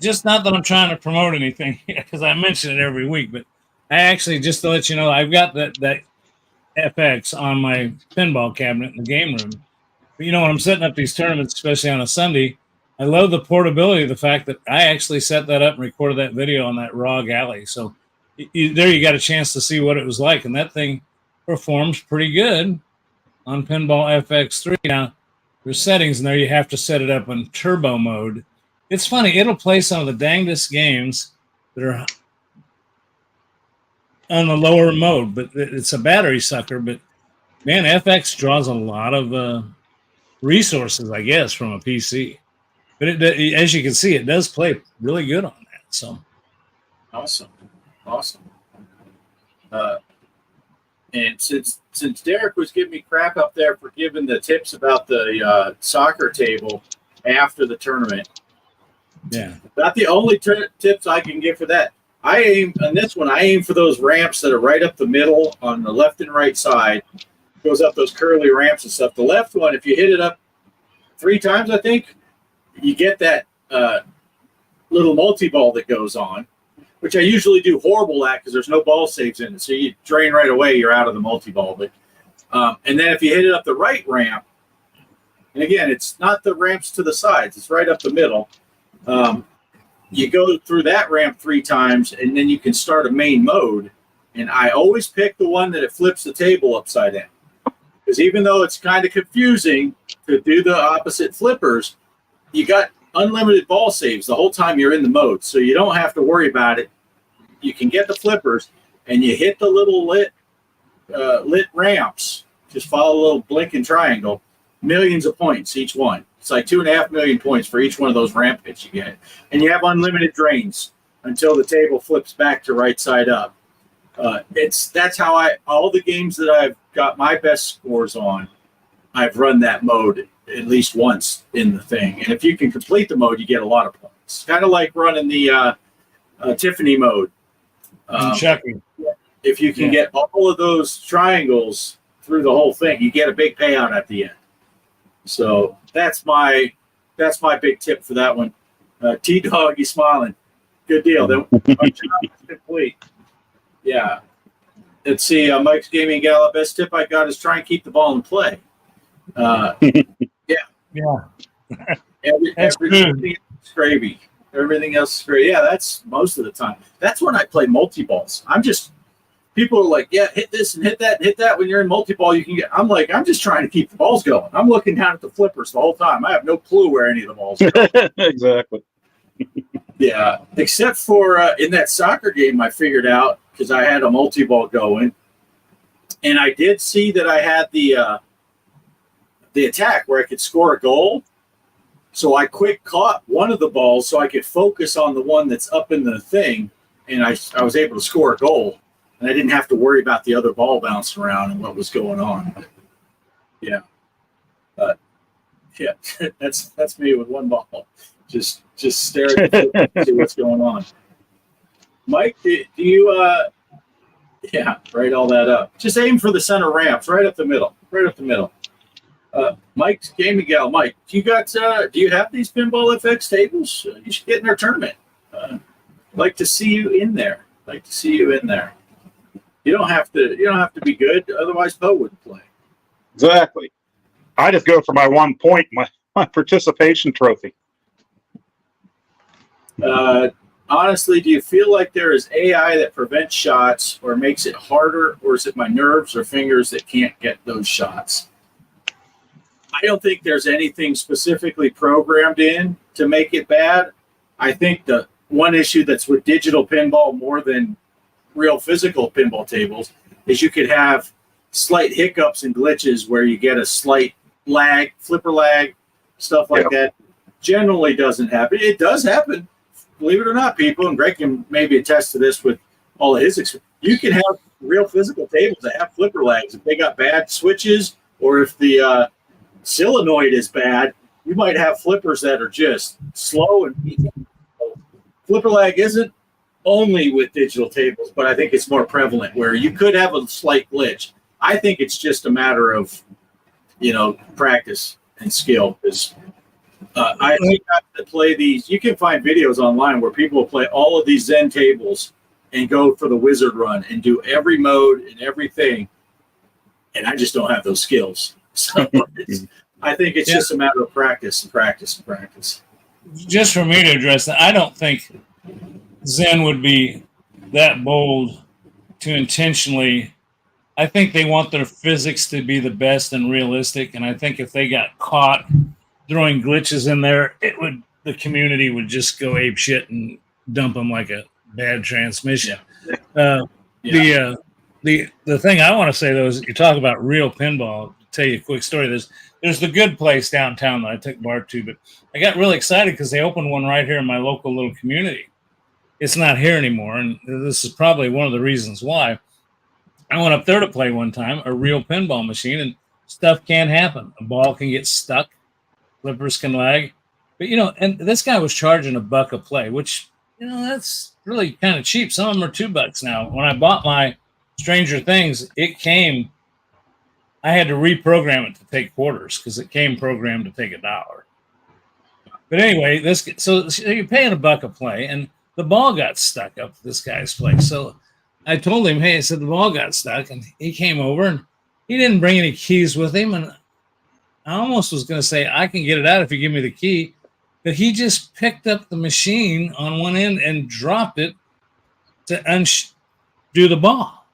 just not that I'm trying to promote anything because I mention it every week, but I actually, just to let you know, I've got that FX on my pinball cabinet in the game room. But, when I'm setting up these tournaments, especially on a Sunday, I love the portability of the fact that I actually set that up and recorded that video on that ROG Alley. So there you got a chance to see what it was like. And that thing performs pretty good on Pinball FX3. Now, there's settings in there. You have to set it up in turbo mode. It's funny. It'll play some of the dangest games that are on the lower mode, but it's a battery sucker. But, man, FX draws a lot of resources, I guess, from a PC. But as you can see, it does play really good on that. So awesome. And since Derek was giving me crap up there for giving the tips about the soccer table after the tournament, yeah, not the only tips I can give for that. I aim for those ramps that are right up the middle on the left and right side. Goes up those curly ramps and stuff. The left one, if you hit it up 3 times, I think, you get that little multi-ball that goes on, which I usually do horrible at because there's no ball saves in it. So you drain right away, you're out of the multi-ball. But and then if you hit it up the right ramp, and again, it's not the ramps to the sides, it's right up the middle. You go through that ramp 3 times, and then you can start a main mode. And I always pick the one that it flips the table upside down. Because even though it's kind of confusing to do the opposite flippers, you got unlimited ball saves the whole time you're in the mode. So you don't have to worry about it. You can get the flippers, and you hit the little lit ramps. Just follow a little blinking triangle. Millions of points each one. It's like 2.5 million points for each one of those ramp hits you get. And you have unlimited drains until the table flips back to right side up. That's how all the games that I've got my best scores on, I've run that mode at least once in the thing. And if you can complete the mode, you get a lot of points. Kind of like running the Tiffany mode. checking. If you can get all of those triangles through the whole thing, you get a big payout at the end. So that's my big tip for that one. T-Dog, you smiling. Good deal. Then our job is complete. Yeah. Let's see. Mike's Gaming Gala, best tip I got is try and keep the ball in play. Yeah. Everything else is gravy. Everything else is gravy. Yeah, that's most of the time. That's when I play multi-balls. People are like, yeah, hit this and hit that and hit that. When you're in multi-ball, you can get. I'm like, I'm just trying to keep the balls going. I'm looking down at the flippers the whole time. I have no clue where any of the balls are. Exactly. Yeah, except for in that soccer game, I figured out because I had a multi-ball going, and I did see that I had the attack where I could score a goal. So I quick caught one of the balls so I could focus on the one that's up in the thing, and I was able to score a goal, and I didn't have to worry about the other ball bouncing around and what was going on. Yeah, that's me with one ball. Just stare at the flip and see what's going on. Mike, do you write all that up. Just aim for the center ramps, right up the middle. Mike's Gaming Gal. Mike, do you have these Pinball FX tables? You should get in our tournament. Like to see you in there. You don't have to be good, otherwise Poe wouldn't play. Exactly. I just go for my 1 point, my participation trophy. Honestly, do you feel like there is AI that prevents shots or makes it harder, or is it my nerves or fingers that can't get those shots? I don't think there's anything specifically programmed in to make it bad. I think the one issue that's with digital pinball more than real physical pinball tables is you could have slight hiccups and glitches where you get a slight lag, flipper lag, stuff like that. Generally doesn't happen. It does happen. Believe it or not, people, and Greg can maybe attest to this with all of his experience. You can have real physical tables that have flipper lags. If they got bad switches, or if the solenoid is bad, you might have flippers that are just slow and flipper lag isn't only with digital tables, but I think it's more prevalent where you could have a slight glitch. I think it's just a matter of, practice and skill. I think to play these, you can find videos online where people will play all of these Zen tables and go for the wizard run and do every mode and everything. And I just don't have those skills. So I think it's Yeah. just a matter of practice and practice and practice. Just for me to address that, I don't think Zen would be that bold to intentionally. I think they want their physics to be the best and realistic, and I think if they got caught throwing glitches in there, the community would just go ape shit and dump them like a bad transmission. The thing I want to say though is you talk about real pinball. To tell you a quick story. There's the good place downtown that I took Bart to, but I got really excited because they opened one right here in my local little community. It's not here anymore, and this is probably one of the reasons why. I went up there to play one time, a real pinball machine, and stuff can happen. A ball can get stuck, flippers can lag, but and this guy was charging $1 a play, which that's really kind of cheap. Some of them are $2 now. When I bought my Stranger Things, I had to reprogram it to take quarters because it came programmed to take $1. But anyway, so you're paying $1 a play, and the ball got stuck up this guy's place. So I told him, hey, I said the ball got stuck, and he came over, and he didn't bring any keys with him, and I almost was going to say, I can get it out if you give me the key, but he just picked up the machine on one end and dropped it to undo the ball.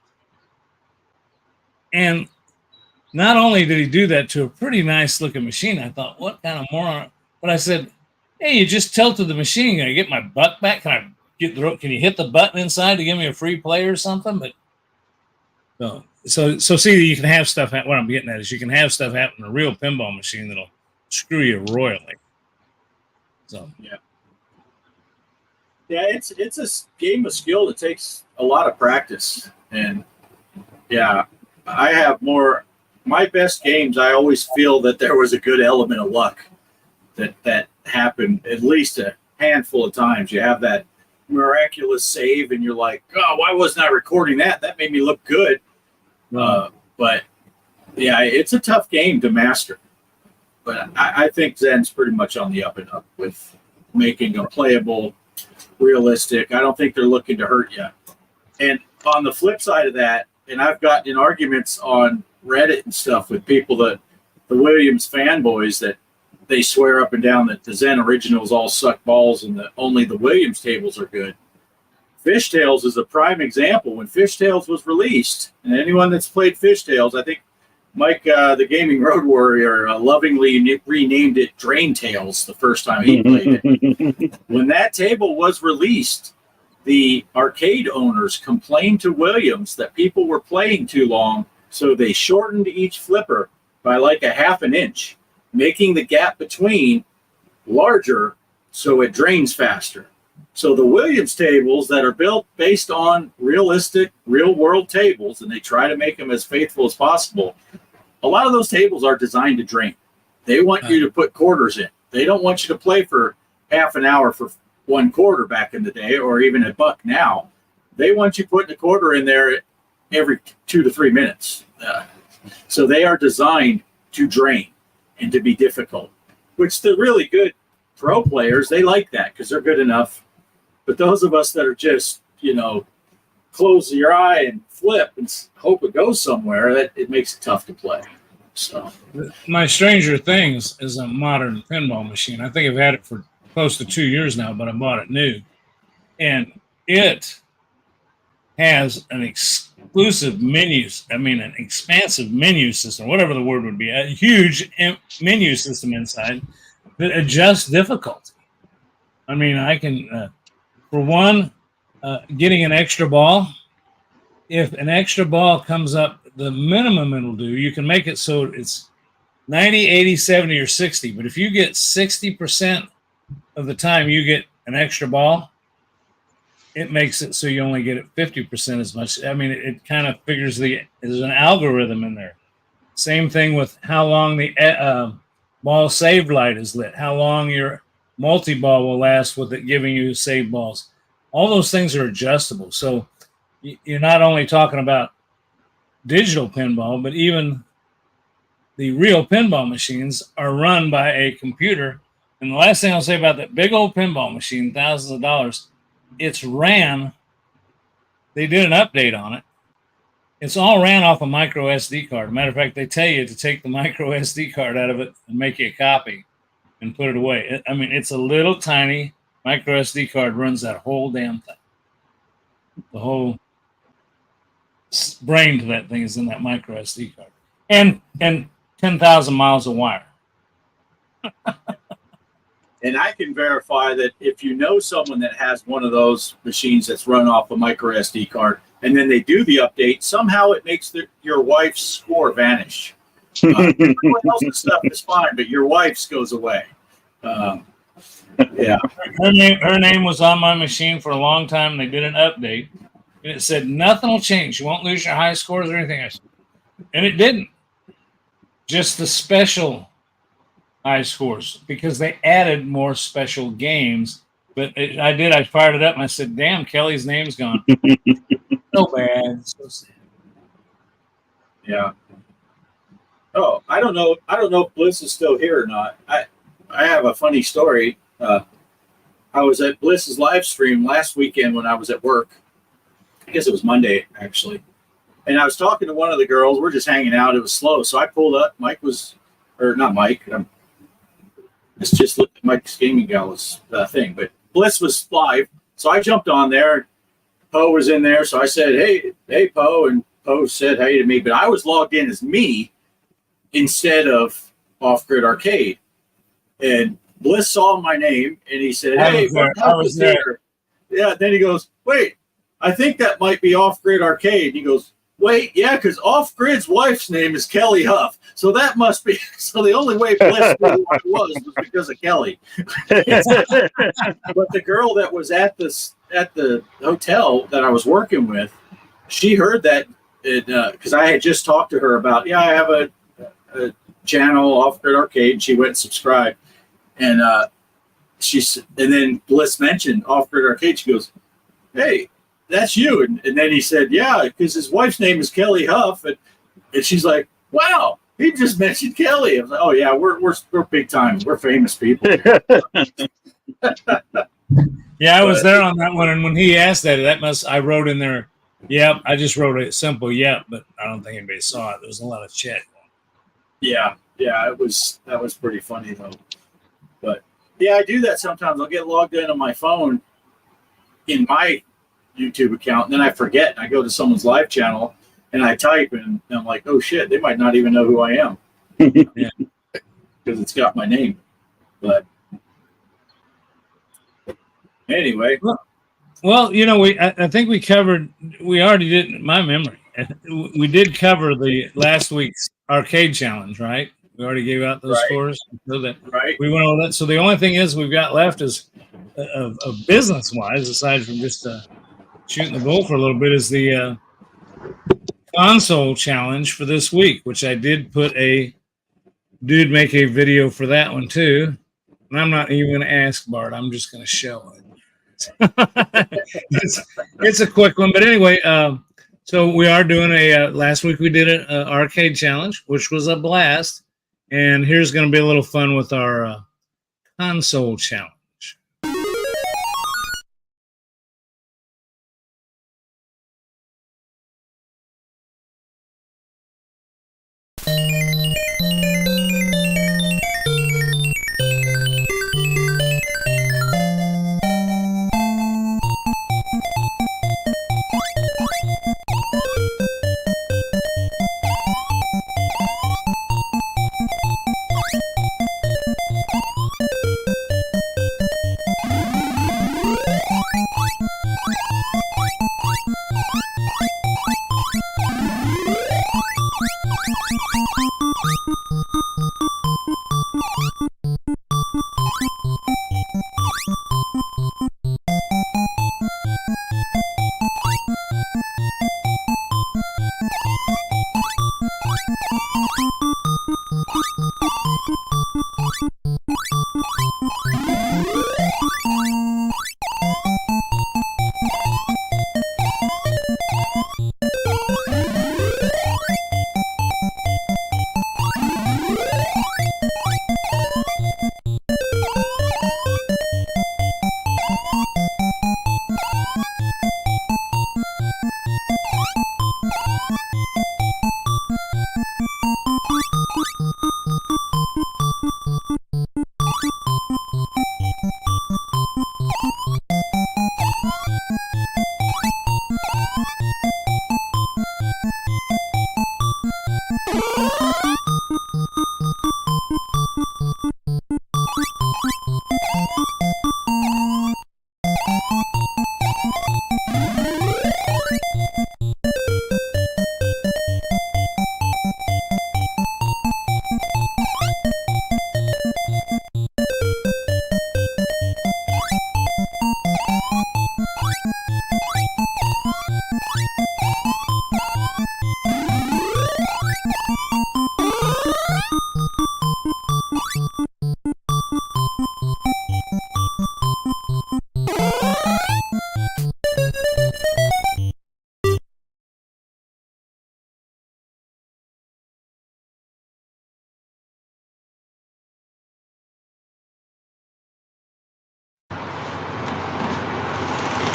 And not only did he do that to a pretty nice looking machine, I thought, what kind of moron? But I said, hey, you just tilted the machine. Can I get my buck back? Can you hit the button inside to give me a free play or something? But so see, you can have stuff. What I'm getting at is you can have stuff happen in a real pinball machine that'll screw you royally. So yeah, it's a game of skill that takes a lot of practice, and yeah, I have more. My best games, I always feel that there was a good element of luck that happened at least a handful of times. You have that miraculous save, and you're like, oh, why wasn't I recording that? That made me look good. But yeah, it's a tough game to master. But I think Zen's pretty much on the up and up with making them playable, realistic. I don't think they're looking to hurt you. And on the flip side of that, and I've gotten in arguments on Reddit and stuff with people the Williams fanboys that they swear up and down that the Zen originals all suck balls and that only the Williams tables are good. Fishtails is a prime example. When Fishtails was released, and anyone that's played Fishtails, I think Mike, the Gaming Road Warrior, lovingly renamed it Drain Tails the first time he played it. When that table was released, the arcade owners complained to Williams that people were playing too long, so they shortened each flipper by like a half an inch, making the gap between larger so it drains faster. So the Williams tables that are built based on realistic, real-world tables, and they try to make them as faithful as possible, a lot of those tables are designed to drain. They want you to put quarters in. They don't want you to play for half an hour for one quarter back in the day, or even $1 now. They want you putting a quarter in there every 2 to 3 minutes. So they are designed to drain and to be difficult, which the really good pro players, they like that because they're good enough. But those of us that are just, close your eye and flip and hope it goes somewhere, that it makes it tough to play. So my Stranger Things is a modern pinball machine. I think I've had it for close to 2 years now, but I bought it new. And it has an exclusive menus. I mean, an expansive menu system, whatever the word would be, a huge menu system inside that adjusts difficulty. I mean, I can, for one, getting an extra ball. If an extra ball comes up, the minimum it'll do, you can make it so it's 90, 80, 70, or 60. But if you get 60% of the time you get an extra ball, it makes it so you only get it 50% as much. I mean, it kind of figures there's an algorithm in there. Same thing with how long the ball saved light is lit, how long your multi-ball will last with it giving you saved balls. All those things are adjustable. So you're not only talking about digital pinball, but even the real pinball machines are run by a computer. And the last thing I'll say about that big old pinball machine, thousands of dollars, it's ran. They did an update on it, It's all ran off a micro SD card. Matter of fact, they tell you to take the micro SD card out of it and make you a copy and put it away. I mean, it's a little tiny micro SD card runs that whole damn thing. The whole brain to that thing is in that micro SD card, and 10,000 miles of wire. And I can verify that if you know someone that has one of those machines that's run off a micro SD card, and then they do the update, somehow it makes your wife's score vanish. Everyone else's stuff is fine, but your wife's goes away. Yeah. Her name was on my machine for a long time. They did an update, and it said nothing will change. You won't lose your high scores or anything else. And it didn't. Just the special high scores, because they added more special games. But I fired it up and I said, damn, Kelly's name's gone. So bad. So sad. Yeah. Oh, I don't know if Bliss is still here or not. I have a funny story. I was at Bliss's live stream last weekend when I was at work. I guess it was Monday, actually. And I was talking to one of the girls. We're just hanging out. It was slow. So I pulled up. Not Mike. It's just Mike's gaming gal's thing. But Bliss was live. So I jumped on there. Poe was in there. So I said, hey, Poe. And Poe said hey to me. But I was logged in as me instead of Off Grid Arcade. And Bliss saw my name and he said, hey, I was there. Yeah. Then he goes, wait, I think that might be Off Grid Arcade. He goes, wait, yeah, because Off Grid's wife's name is Kelly Huff. So that must be. So the only way Bliss knew who I was because of Kelly. But the girl that was at the hotel that I was working with, she heard that because I had just talked to her about, I have a channel, Off Grid Arcade. She went and subscribed, and then Bliss mentioned Off Grid Arcade. She goes, hey, that's you. And then he said, yeah, because his wife's name is Kelly Huff. And she's like, wow, he just mentioned Kelly. I was like, oh, yeah, we're big time. We're famous people. Yeah, I was there on that one. And when he asked I wrote in there, yep, I just wrote a simple yep, but I don't think anybody saw it. There was a lot of chat. Yeah, that was pretty funny, though. But, yeah, I do that sometimes. I'll get logged in on my phone in my YouTube account, and then I forget, and I go to someone's live channel and I type, and I'm like, oh shit, they might not even know who I am. Because it's got my name. But anyway. Well, I think we already did, in my memory, we did cover the last week's arcade challenge, right? We already gave out those scores. So that Right. we went over that. So the only thing we've got left is of business wise, aside from just shooting the bull for a little bit, is the console challenge for this week, which I did make a video for that one too. And I'm not even going to ask Bart. I'm just going to show it. It's a quick one, but anyway, so we are doing last week we did an arcade challenge, which was a blast. And here's going to be a little fun with our console challenge.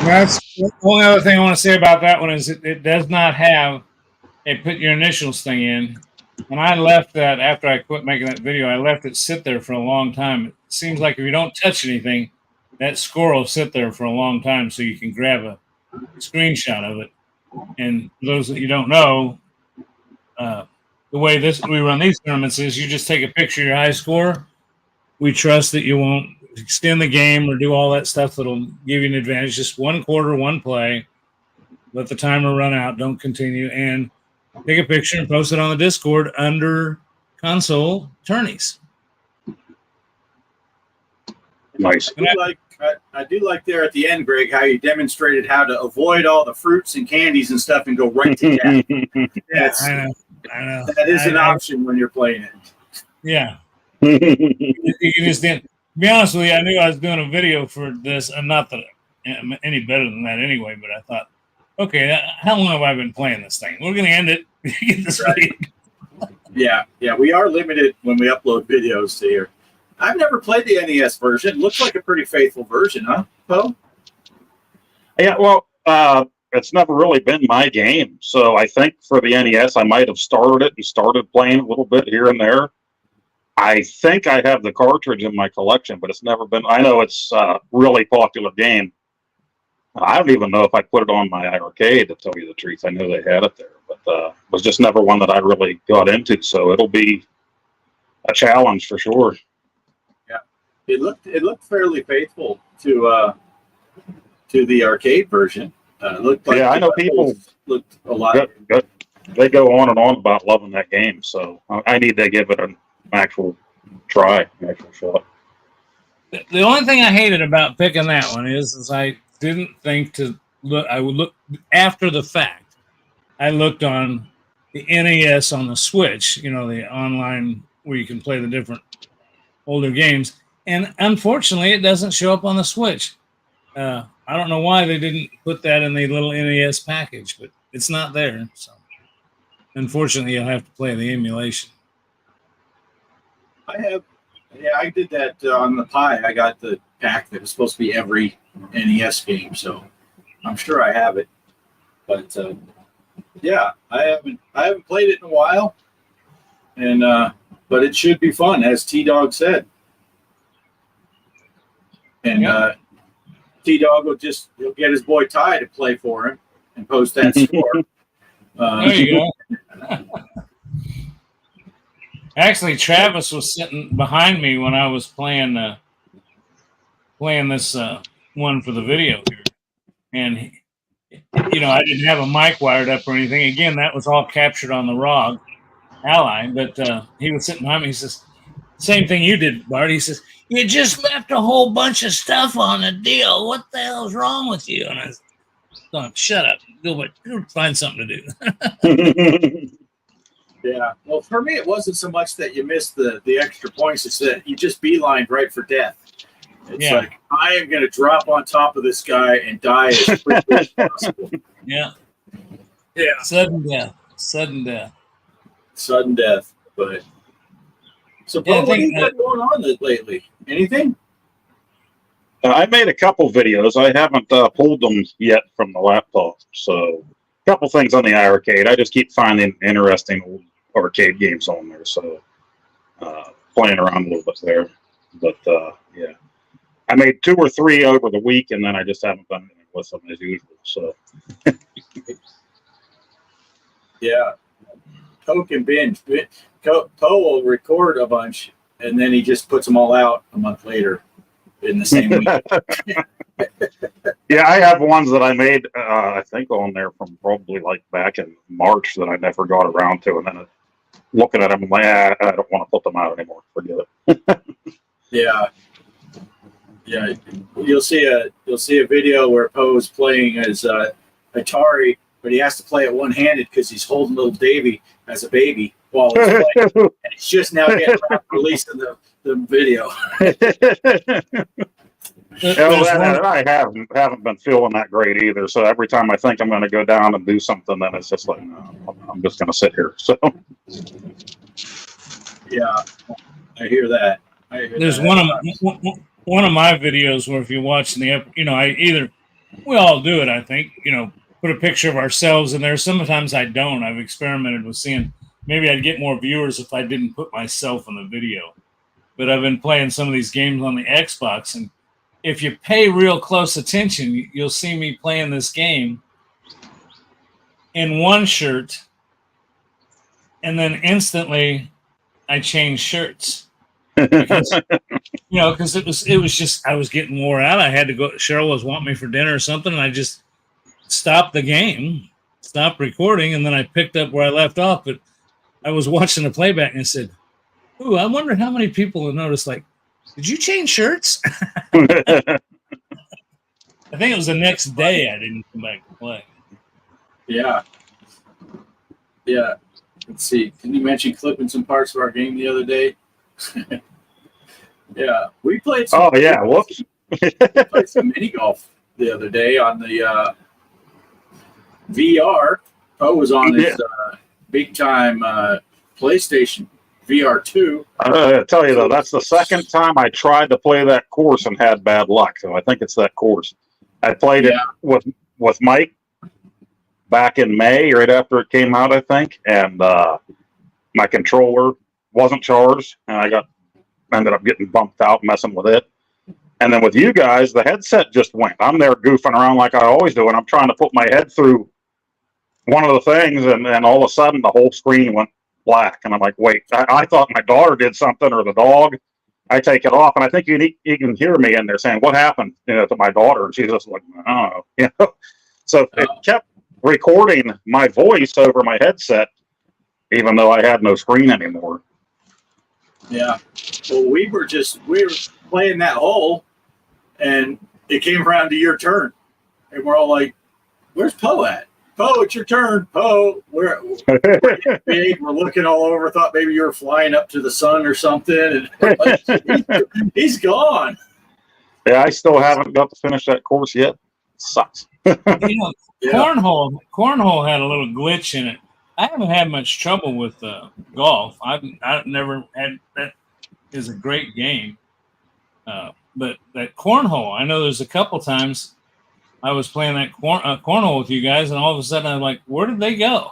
That's the only other thing I want to say about that one is it does not have a put your initials thing in. And I left that after I quit making that video. I left it sit there for a long time. It seems like if you don't touch anything, that score will sit there for a long time, so you can grab a screenshot of it. And for those that you don't know, the way we run these tournaments is you just take a picture of your high score. We trust that you won't extend the game or do all that stuff that'll give you an advantage. Just one quarter, one play. Let the timer run out. Don't continue. And take a picture and post it on the Discord under console tourneys. Nice. I do like there at the end, Greg, how you demonstrated how to avoid all the fruits and candies and stuff and go right to death. That's, I know. that is an option when you're playing it. Yeah. You just didn't. To be honest with you, I knew I was doing a video for this, and not that I'm any better than that anyway, but I thought, okay, how long have I been playing this thing? We're going to end it. Get this right. Yeah, we are limited when we upload videos to here. I've never played the NES version. Looks like a pretty faithful version, huh, Poe? Yeah, well, it's never really been my game. So I think for the NES, I might have started it and started playing a little bit here and there. I think I have the cartridge in my collection, but it's never been. I know it's a really popular game. I don't even know if I put it on my arcade, to tell you the truth. I know they had it there, but it was just never one that I really got into. So it'll be a challenge for sure. Yeah, it looked fairly faithful to the arcade version. Looked like I know people looked a lot. They go on and on about loving that game, so I need to give it an actual try, actual shot. The only thing I hated about picking that one is I didn't think to look. I would look after the fact. I looked on the NES on the Switch, the online where you can play the different older games, and unfortunately, it doesn't show up on the Switch. I don't know why they didn't put that in the little NES package, but it's not there. So, unfortunately, you'll have to play the emulation. I did that on the Pi. I got the pack that was supposed to be every NES game, so I'm sure I have it. But I haven't played it in a while, and but it should be fun, as T-Dog said. And T-Dog he'll get his boy Ty to play for him and post that score. There you go. Actually, Travis was sitting behind me when I was playing this one for the video here, and I didn't have a mic wired up or anything. Again, that was all captured on the ROG Ally, but he was sitting behind me. He says, "Same thing you did, Bart." He says, "You just left a whole bunch of stuff on the deal. What the hell's wrong with you?" And I was going, "Shut up, go find something to do." Yeah. Well, for me, it wasn't so much that you missed the extra points. It's that you just beelined right for death. It's like, I am going to drop on top of this guy and die as quickly as possible. Yeah. Sudden death. But so, Paul, what do you got going on lately? Anything? I made a couple videos. I haven't pulled them yet from the laptop. So, a couple things on the arcade. I just keep finding interesting old arcade games on there. So, playing around a little bit there. But, I made 2 or 3 over the week, and then I just haven't done anything with them as usual. So, Toe can binge. Toe will record a bunch, and then he just puts them all out a month later in the same week. I have ones that I made, I think, on there from probably like back in March that I never got around to, and then looking at them, I'm like, I don't want to put them out anymore. Forget it. Yeah. You'll see a video where Poe's playing as Atari, but he has to play it one-handed because he's holding little Davy as a baby while he's playing, and it's just now getting released in the video. I haven't been feeling that great either. So every time I think I'm going to go down and do something, then it's just like, no, I'm just going to sit here. So yeah, I hear that. There's one of my videos where if you're watching I either We all do it, I think. Put a picture of ourselves in there. Sometimes I don't. I've experimented with seeing maybe I'd get more viewers if I didn't put myself in the video. But I've been playing some of these games on the Xbox, and if you pay real close attention, you'll see me playing this game in one shirt, and then instantly I changed shirts because it was just I was getting wore out. I had to go. Cheryl was wanting me for dinner or something, and I just stopped the game, stopped recording, and then I picked up where I left off. But I was watching the playback and I said, "Ooh, I wonder how many people have noticed. Like, did you change shirts?" I think it was the next day I didn't come back to play. Yeah. Yeah. Let's see. Can you mention clipping some parts of our game the other day? Yeah. We played some, Oh yeah, whoops. played some mini golf the other day on the VR. Poe was on his big time PlayStation VR 2. I tell you though, that's the second time I tried to play that course and had bad luck. So I think it's that course. I played it with Mike back in May, right after it came out, I think, and my controller wasn't charged, and I ended up getting bumped out messing with it. And then with you guys, the headset just went. I'm there goofing around like I always do, and I'm trying to put my head through one of the things, and all of a sudden the whole screen went black. And I'm like, wait, I thought my daughter did something or the dog. I take it off, and I think you can hear me in there saying, "What happened?" To my daughter. And she's just like, "I don't know." So it kept recording my voice over my headset, even though I had no screen anymore. Yeah. Well, we were playing that hole, and it came around to your turn, and we're all like, "Where's Poe at? Poe, it's your turn. Poe, we're big. We're looking all over. Thought maybe you were flying up to the sun or something, and we're like, he's gone." Yeah, I still haven't got to finish that course yet. It sucks. Cornhole had a little glitch in it. I haven't had much trouble with golf. I've never had that. Is a great game, but that cornhole, I know there's a couple times I was playing that cornhole with you guys, and all of a sudden I'm like, where did they go?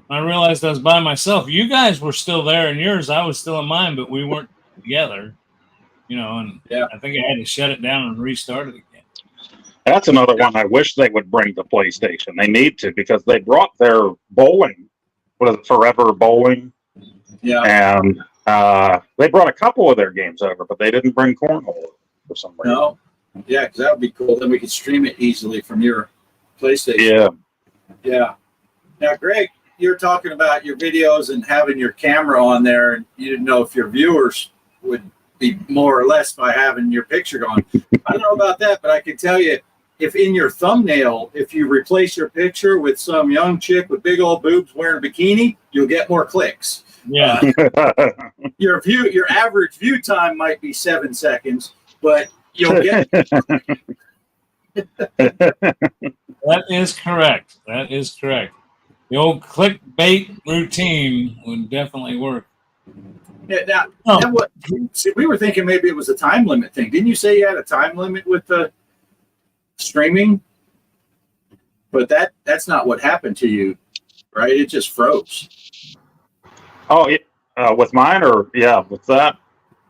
And I realized I was by myself. You guys were still there in yours. I was still in mine, but we weren't together. And I think I had to shut it down and restart it again. That's another one I wish they would bring to PlayStation. They need to, because they brought their bowling. What is it, Forever Bowling? Yeah. And they brought a couple of their games over, but they didn't bring cornhole for some reason. No. Yeah, because that would be cool. Then we could stream it easily from your PlayStation. Yeah. Yeah. Now, Greg, you're talking about your videos and having your camera on there, and you didn't know if your viewers would be more or less by having your picture gone. I don't know about that, but I can tell you, if in your thumbnail, if you replace your picture with some young chick with big old boobs wearing a bikini, you'll get more clicks. Yeah. Your average view time might be 7 seconds, but you'll get. That is correct. The old clickbait routine would definitely work. Yeah, now what? See, we were thinking maybe it was a time limit thing. Didn't you say you had a time limit with the streaming? But that's not what happened to you, right? It just froze. Oh, with mine, or with that?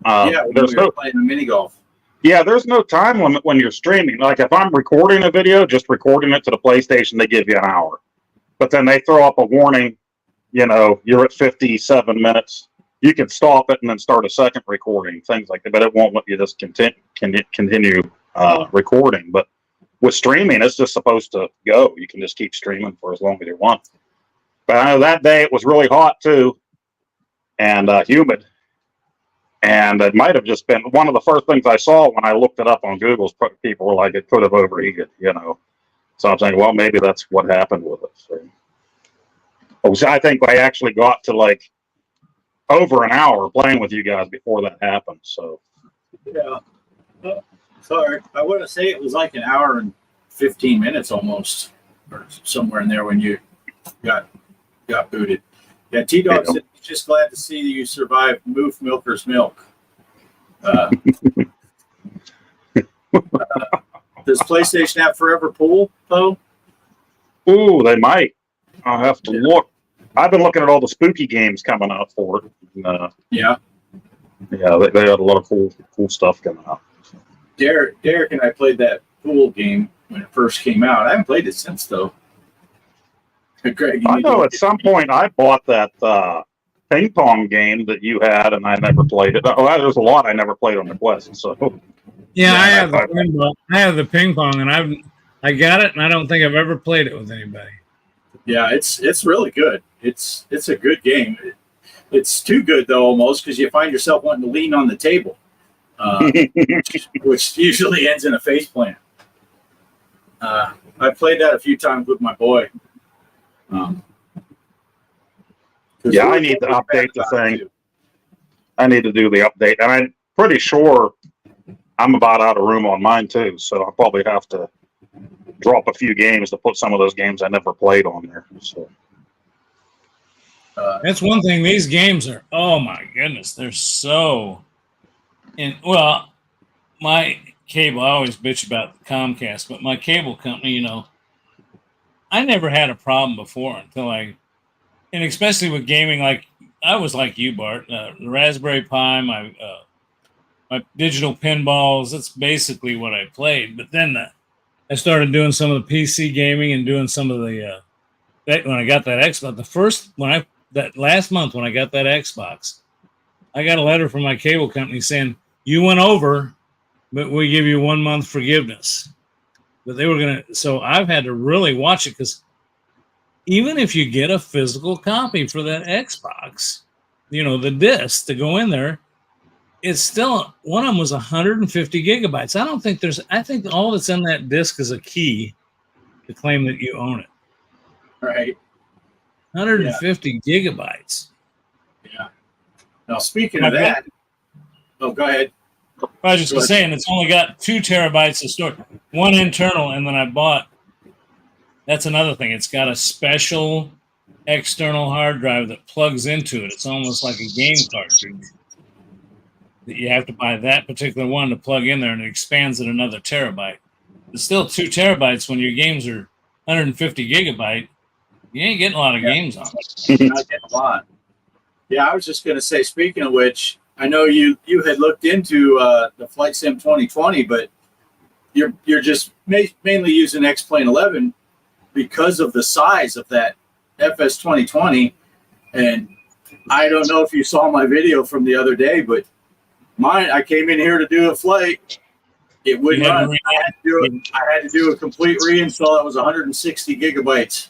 There's no playing the mini golf. Yeah, there's no time limit when you're streaming. Like if I'm recording a video, just recording it to the PlayStation, they give you an hour. But then they throw up a warning, you're at 57 minutes. You can stop it and then start a second recording, things like that. But it won't let you just continue recording. But with streaming, it's just supposed to go. You can just keep streaming for as long as you want. But I know that day it was really hot too, and humid. And it might have just been one of the first things I saw when I looked it up on Google. People were like, it could have overheated, So I'm saying, well, maybe that's what happened with it. So I think I actually got to like over an hour playing with you guys before that happened. So yeah, sorry, I want to say it was like an hour and 15 minutes almost, or somewhere in there when you got booted. Yeah, T-Dog said he's just glad to see you survived Moof Milker's milk. Does PlayStation have Forever Pool, though? Ooh, they might. I'll have to look. I've been looking at all the spooky games coming out for it. And, Yeah. yeah, they had a lot of cool stuff coming out. Derek and I played that pool game when it first came out. I haven't played it since, though. Greg, I know at some point I bought that ping pong game that you had, and I never played it. Oh, there's a lot I never played on the Quest. So Yeah, I have I- the ping pong. I have the ping pong, and I got it, and I don't think I've ever played it with anybody. Yeah, it's really good. It's a good game. It's too good though, almost, because you find yourself wanting to lean on the table, which usually ends in a face plant. I played that a few times with my boy. Yeah, I need to update the thing. I need to do the update, and I'm pretty sure I'm about out of room on mine too. So I'll probably have to drop a few games to put some of those games I never played on there. So That's one thing. These games are, oh my goodness, they're so. And well, my cable, I always bitch about Comcast, but my cable company, you know, I never had a problem before until and especially with gaming, like I was like you, Bart, the Raspberry Pi, my digital pinballs. That's basically what I played. But then I started doing some of the PC gaming and doing some of the when I got that Xbox. That last month when I got that Xbox, I got a letter from my cable company saying you went over, but we give you 1 month forgiveness. But they were gonna. So I've had to really watch it because even if you get a physical copy for that Xbox, you know, the disc to go in there, it's still, one of them was 150 gigabytes. I think all that's in that disc is a key to claim that you own it. Right. 150 gigabytes. Yeah. Now, speaking of that, go ahead. I was just saying, it's only got 2 terabytes of storage, one internal, and then I bought. That's another thing. It's got a special external hard drive that plugs into it. It's almost like a game cartridge. That you have to buy that particular one to plug in there, and it expands at another terabyte. It's still 2 terabytes when your games are 150 gigabyte. You ain't getting a lot of games on it. Not getting a lot. Yeah, I was just going to say, speaking of which, I know you had looked into the Flight Sim 2020, but you're just mainly using X-Plane 11 because of the size of that FS 2020. And I don't know if you saw my video from the other day, but I came in here to do a flight. It wouldn't run. I had to do a complete reinstall. That was 160 gigabytes.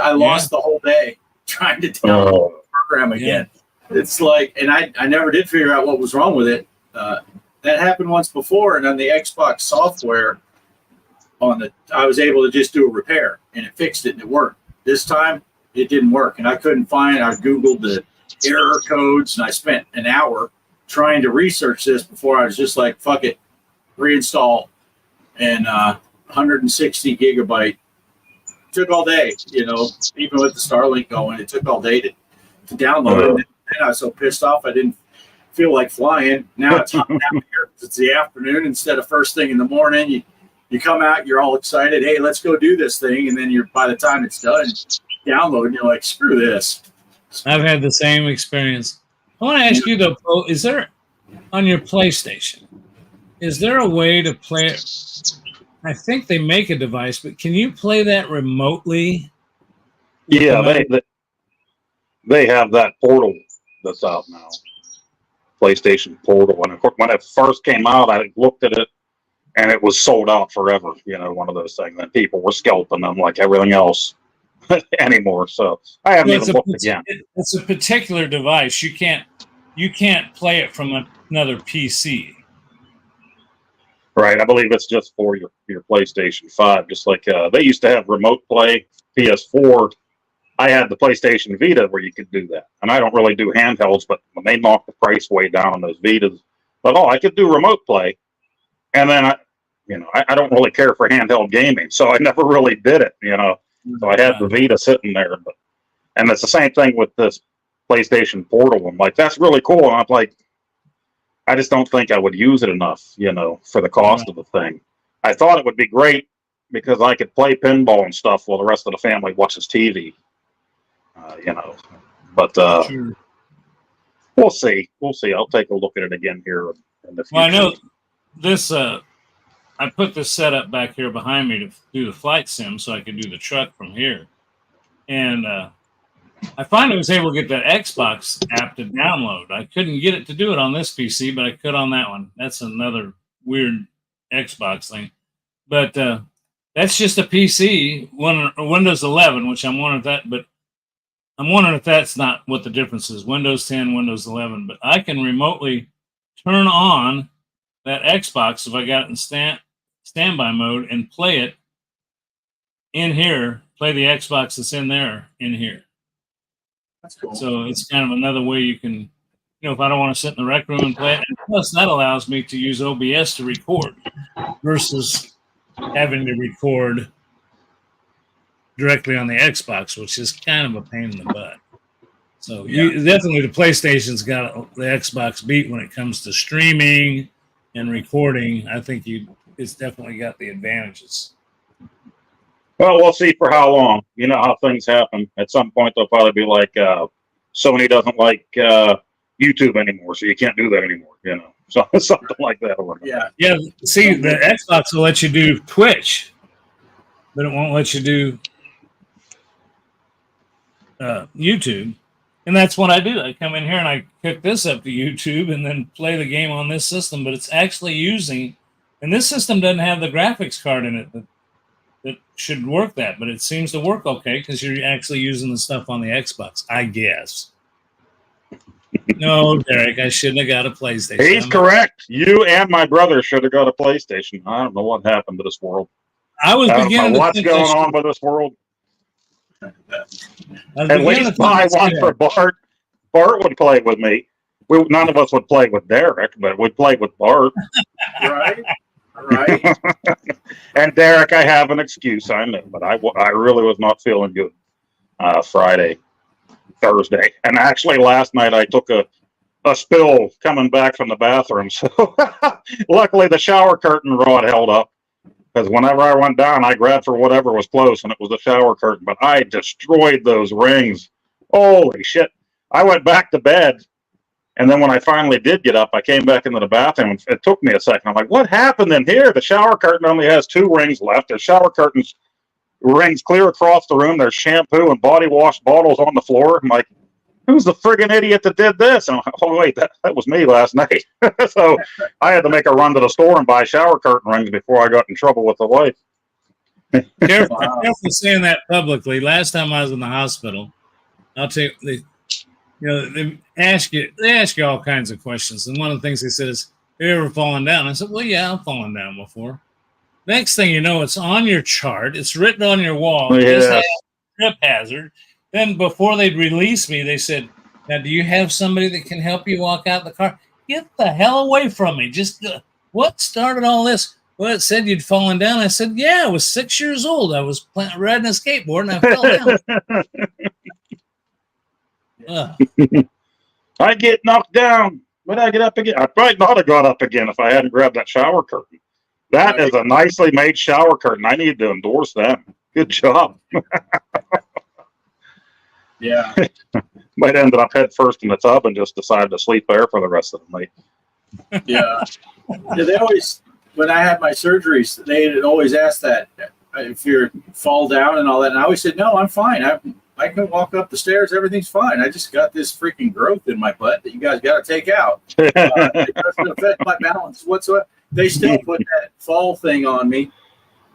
I lost the whole day trying to download the program again. Yeah. It's like, and I never did figure out what was wrong with it. That happened once before, and on the Xbox software, I was able to just do a repair, and it fixed it, and it worked. This time, it didn't work, and I couldn't find it. I Googled the error codes, and I spent an hour trying to research this before I was just like, fuck it, reinstall. And 160 gigabyte. Took all day, you know, even with the Starlink going, it took all day to download it. And I was so pissed off, I didn't feel like flying. Now it's hot down here. It's the afternoon instead of first thing in the morning. You come out, you're all excited. Hey, let's go do this thing. And then by the time it's done, download, and you're like, screw this. I've had the same experience. I want to ask you though, is there on your PlayStation, is there a way to play it? I think they make a device, but can you play that remotely? Yeah, they have that portal that's out now, PlayStation Portal. And of course, when it first came out, I looked at it, and it was sold out forever. You know, one of those things that people were scalping them like everything else anymore. So I haven't even looked again. It's a particular device. You can't play it from another PC. Right, I believe it's just for your PlayStation 5. Just like they used to have remote play PS4. I had the PlayStation Vita where you could do that. And I don't really do handhelds, but when they knocked the price way down on those Vitas, but I could do remote play. And then I don't really care for handheld gaming, so I never really did it. You know, so I had the Vita sitting there, and it's the same thing with this PlayStation Portal. I'm like, that's really cool. And I'm like, I just don't think I would use it enough, you know, for the cost of the thing. I thought it would be great because I could play pinball and stuff while the rest of the family watches TV. But Sure. we'll see. We'll see. I'll take a look at it again here in the future. Well, I know this. I put this setup back here behind me to do the flight sim, so I could do the truck from here. And I finally was able to get that Xbox app to download. I couldn't get it to do it on this PC, but I could on that one. That's another weird Xbox thing. But that's just a PC, Windows 11, which I'm wondering if that. But I'm wondering if that's not what the difference is. Windows 10, Windows 11. But I can remotely turn on that Xbox if I got it in standby mode and play it in here. Play the Xbox that's in there in here. That's cool. So it's kind of another way you can, if I don't want to sit in the rec room and play it. And plus, that allows me to use OBS to record versus having to record directly on the Xbox, which is kind of a pain in the butt. So definitely the PlayStation's got the Xbox beat when it comes to streaming and recording. I think it's definitely got the advantages. Well, we'll see for how long. You know how things happen. At some point, they'll probably be like, Sony doesn't like YouTube anymore, so you can't do that anymore. So something like that. Yeah. See, the Xbox will let you do Twitch, but it won't let you do YouTube. And that's what I do. I come in here and I hook this up to YouTube and then play the game on this system. But it's actually using, and this system doesn't have the graphics card in it that should work that, but it seems to work okay because you're actually using the stuff on the Xbox, I guess. No, Derek, I shouldn't have got a PlayStation. He's correct. You and my brother should have got a PlayStation. I don't know what happened to this world. I was beginning to what's think going on with this world. At least buy one for Bart. Bart would play with me. None of us would play with Derek, but we'd play with Bart. Right. And Derek, I have an excuse, I know, but I really was not feeling good Thursday. And actually last night I took a spill coming back from the bathroom. So luckily the shower curtain rod held up. Because whenever I went down, I grabbed for whatever was close, and it was the shower curtain. But I destroyed those rings. Holy shit. I went back to bed, and then when I finally did get up, I came back into the bathroom. It took me a second. I'm like, what happened in here? The shower curtain only has 2 rings left. There's shower curtains rings clear across the room. There's shampoo and body wash bottles on the floor. I'm like, who's the friggin' idiot that did this? And I'm like, oh, wait, that was me last night. So I had to make a run to the store and buy shower curtain rings before I got in trouble with the wife. Careful saying that publicly. Last time I was in the hospital, I'll tell you, they ask you all kinds of questions. And one of the things they said is, have you ever fallen down? I said, well, yeah, I've fallen down before. Next thing you know, it's on your chart. It's written on your wall. Yes. Trip hazard. Then before they'd release me, they said, now, do you have somebody that can help you walk out the car? Get the hell away from me. Just what started all this? Well, it said you'd fallen down. I said, yeah, I was 6 years old. I was riding a skateboard and I fell down. I get knocked down, but I get up again. I might not have got up again if I hadn't grabbed that shower curtain. That is a nicely made shower curtain. I need to endorse them. Good job. Yeah. Might end up head first in the tub and just decided to sleep there for the rest of the night. Yeah. They always, when I had my surgeries, they'd always ask that if you fall down and all that. And I always said, no, I'm fine. I can walk up the stairs. Everything's fine. I just got this freaking growth in my butt that you guys got to take out. It doesn't affect my balance whatsoever. They still put that fall thing on me.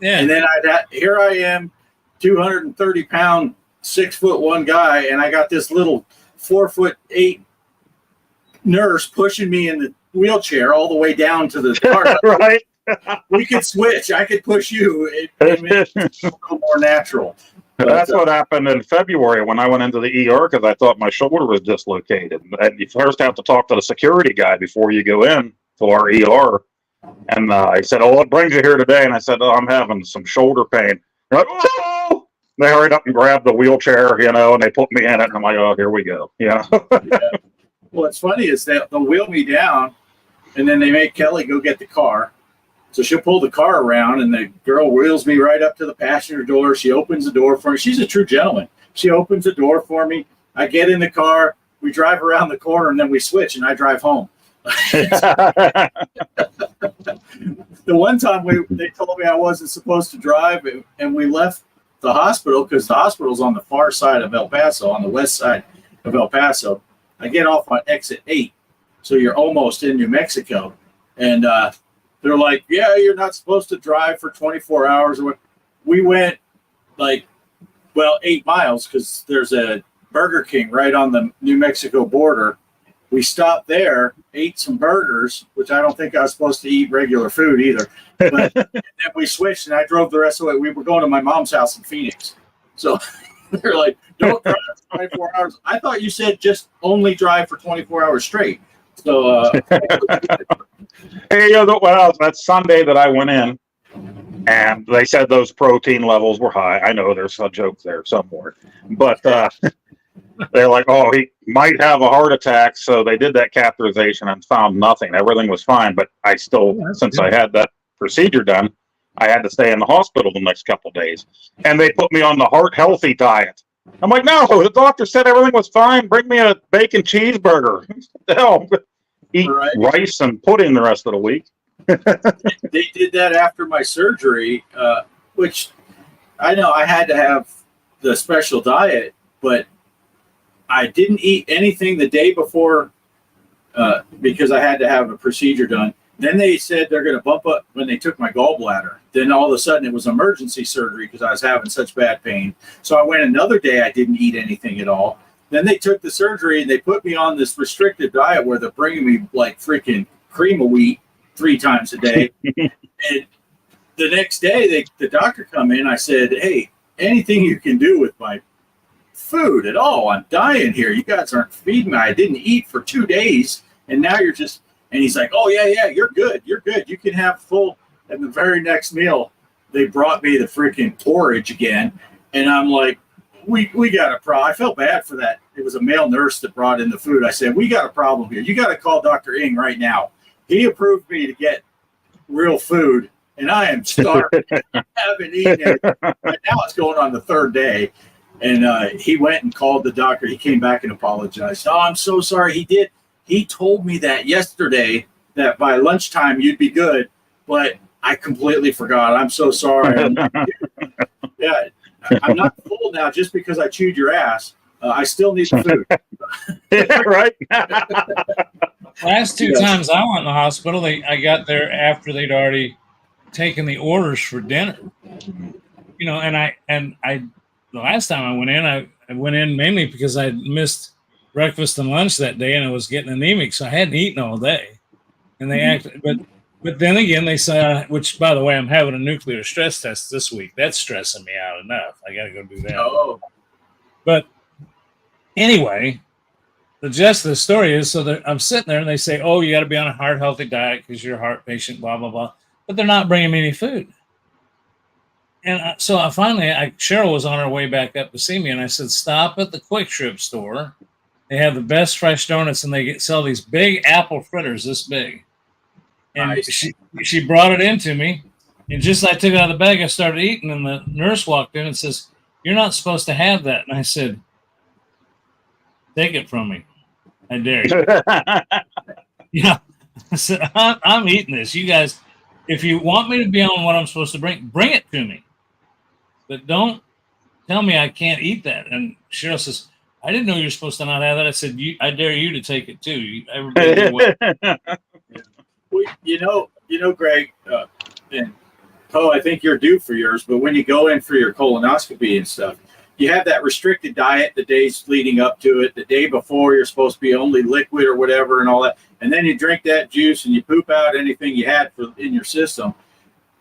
Yeah. And then here I am, 230-pound, 6'1" guy, and I got this little 4'8" nurse pushing me in the wheelchair all the way down to the car. Right. We could switch. I could push you. It makes it a little more natural. That's what happened in February when I went into the ER because I thought my shoulder was dislocated. And you first have to talk to the security guy before you go in to our ER. And he said, oh, what brings you here today? And I said, oh, I'm having some shoulder pain. They're like, oh! They hurried up and grabbed the wheelchair, and they put me in it. And I'm like, oh, here we go. Yeah. Well, what's funny is that they'll wheel me down, and then they make Kelly go get the car. So she'll pull the car around, and the girl wheels me right up to the passenger door. She opens the door for me. She's a true gentleman. She opens the door for me. I get in the car. We drive around the corner, and then we switch, and I drive home. The one time they told me I wasn't supposed to drive, and we left the hospital because the hospital's on the far side of El Paso, on the west side of El Paso. I get off on exit 8, so you're almost in New Mexico. And they're like, yeah, you're not supposed to drive for 24 hours. We went 8 miles because there's a Burger King right on the New Mexico border. We stopped there, ate some burgers, which I don't think I was supposed to eat regular food either. But and then we switched, and I drove the rest of the way. We were going to my mom's house in Phoenix. So they're like, don't drive for 24 hours. I thought you said just only drive for 24 hours straight. So, hey, that Sunday that I went in, and they said those protein levels were high. I know there's a joke there somewhere, but they're like, oh, he might have a heart attack. So they did that catheterization and found nothing. Everything was fine. But I still, since I had that procedure done, I had to stay in the hospital the next couple of days. And they put me on the heart healthy diet. I'm like, no, the doctor said everything was fine. Bring me a bacon cheeseburger. What the hell? Eat rice and pudding the rest of the week. They did that after my surgery, which I know I had to have the special diet, but I didn't eat anything the day before because I had to have a procedure done. Then they said they're going to bump up when they took my gallbladder. Then all of a sudden it was emergency surgery because I was having such bad pain. So I went another day. I didn't eat anything at all. Then they took the surgery and they put me on this restricted diet where they're bringing me like freaking cream of wheat 3 times a day. And the next day the doctor come in. I said, hey, anything you can do with my food at all? I'm dying here. You guys aren't feeding me. I didn't eat for 2 days. And now you're just, and he's like, oh, yeah, you're good. You're good. You can have full. And the very next meal, they brought me the freaking porridge again. And I'm like, we got a problem. I felt bad for that. It was a male nurse that brought in the food. I said, we got a problem here. You got to call Dr. Ng right now. He approved me to get real food, and I am starving. I haven't eaten it. Right now it's going on the 3rd day. And he went and called the doctor. He came back and apologized. Oh, I'm so sorry. He did. He told me that yesterday that by lunchtime you'd be good, but I completely forgot. I'm so sorry. Yeah, I'm not full now just because I chewed your ass. I still need the food. Yeah, right. Last 2 times I went in the hospital, I got there after they'd already taken the orders for dinner. You know, and I the last time I went in mainly because I missed breakfast and lunch that day, and I was getting anemic, so I hadn't eaten all day. And they acted, but then again, they said, which by the way, I'm having a nuclear stress test this week. That's stressing me out enough. I got to go do that. Oh. But anyway, the gist of the story is, so I'm sitting there, and they say, oh, you got to be on a heart healthy diet because you're a heart patient, blah blah blah. But they're not bringing me any food. And so Cheryl was on her way back up to see me, and I said, stop at the Quick Trip store. They have the best fresh donuts, and they sell these big apple fritters this big. And nice. she brought it in to me, and just as I took it out of the bag, I started eating, and the nurse walked in and says, you're not supposed to have that. And I said, take it from me. I dare you. Yeah. I said, I'm eating this. You guys, if you want me to be on what I'm supposed to bring it to me. But don't tell me I can't eat that. And Cheryl says, I didn't know you were supposed to not have that. I said, I dare you to take it too. Everybody Well, you know, Greg, and I think you're due for yours, but when you go in for your colonoscopy and stuff, you have that restricted diet the days leading up to it. The day before, you're supposed to be only liquid or whatever and all that. And then you drink that juice and you poop out anything you had in your system.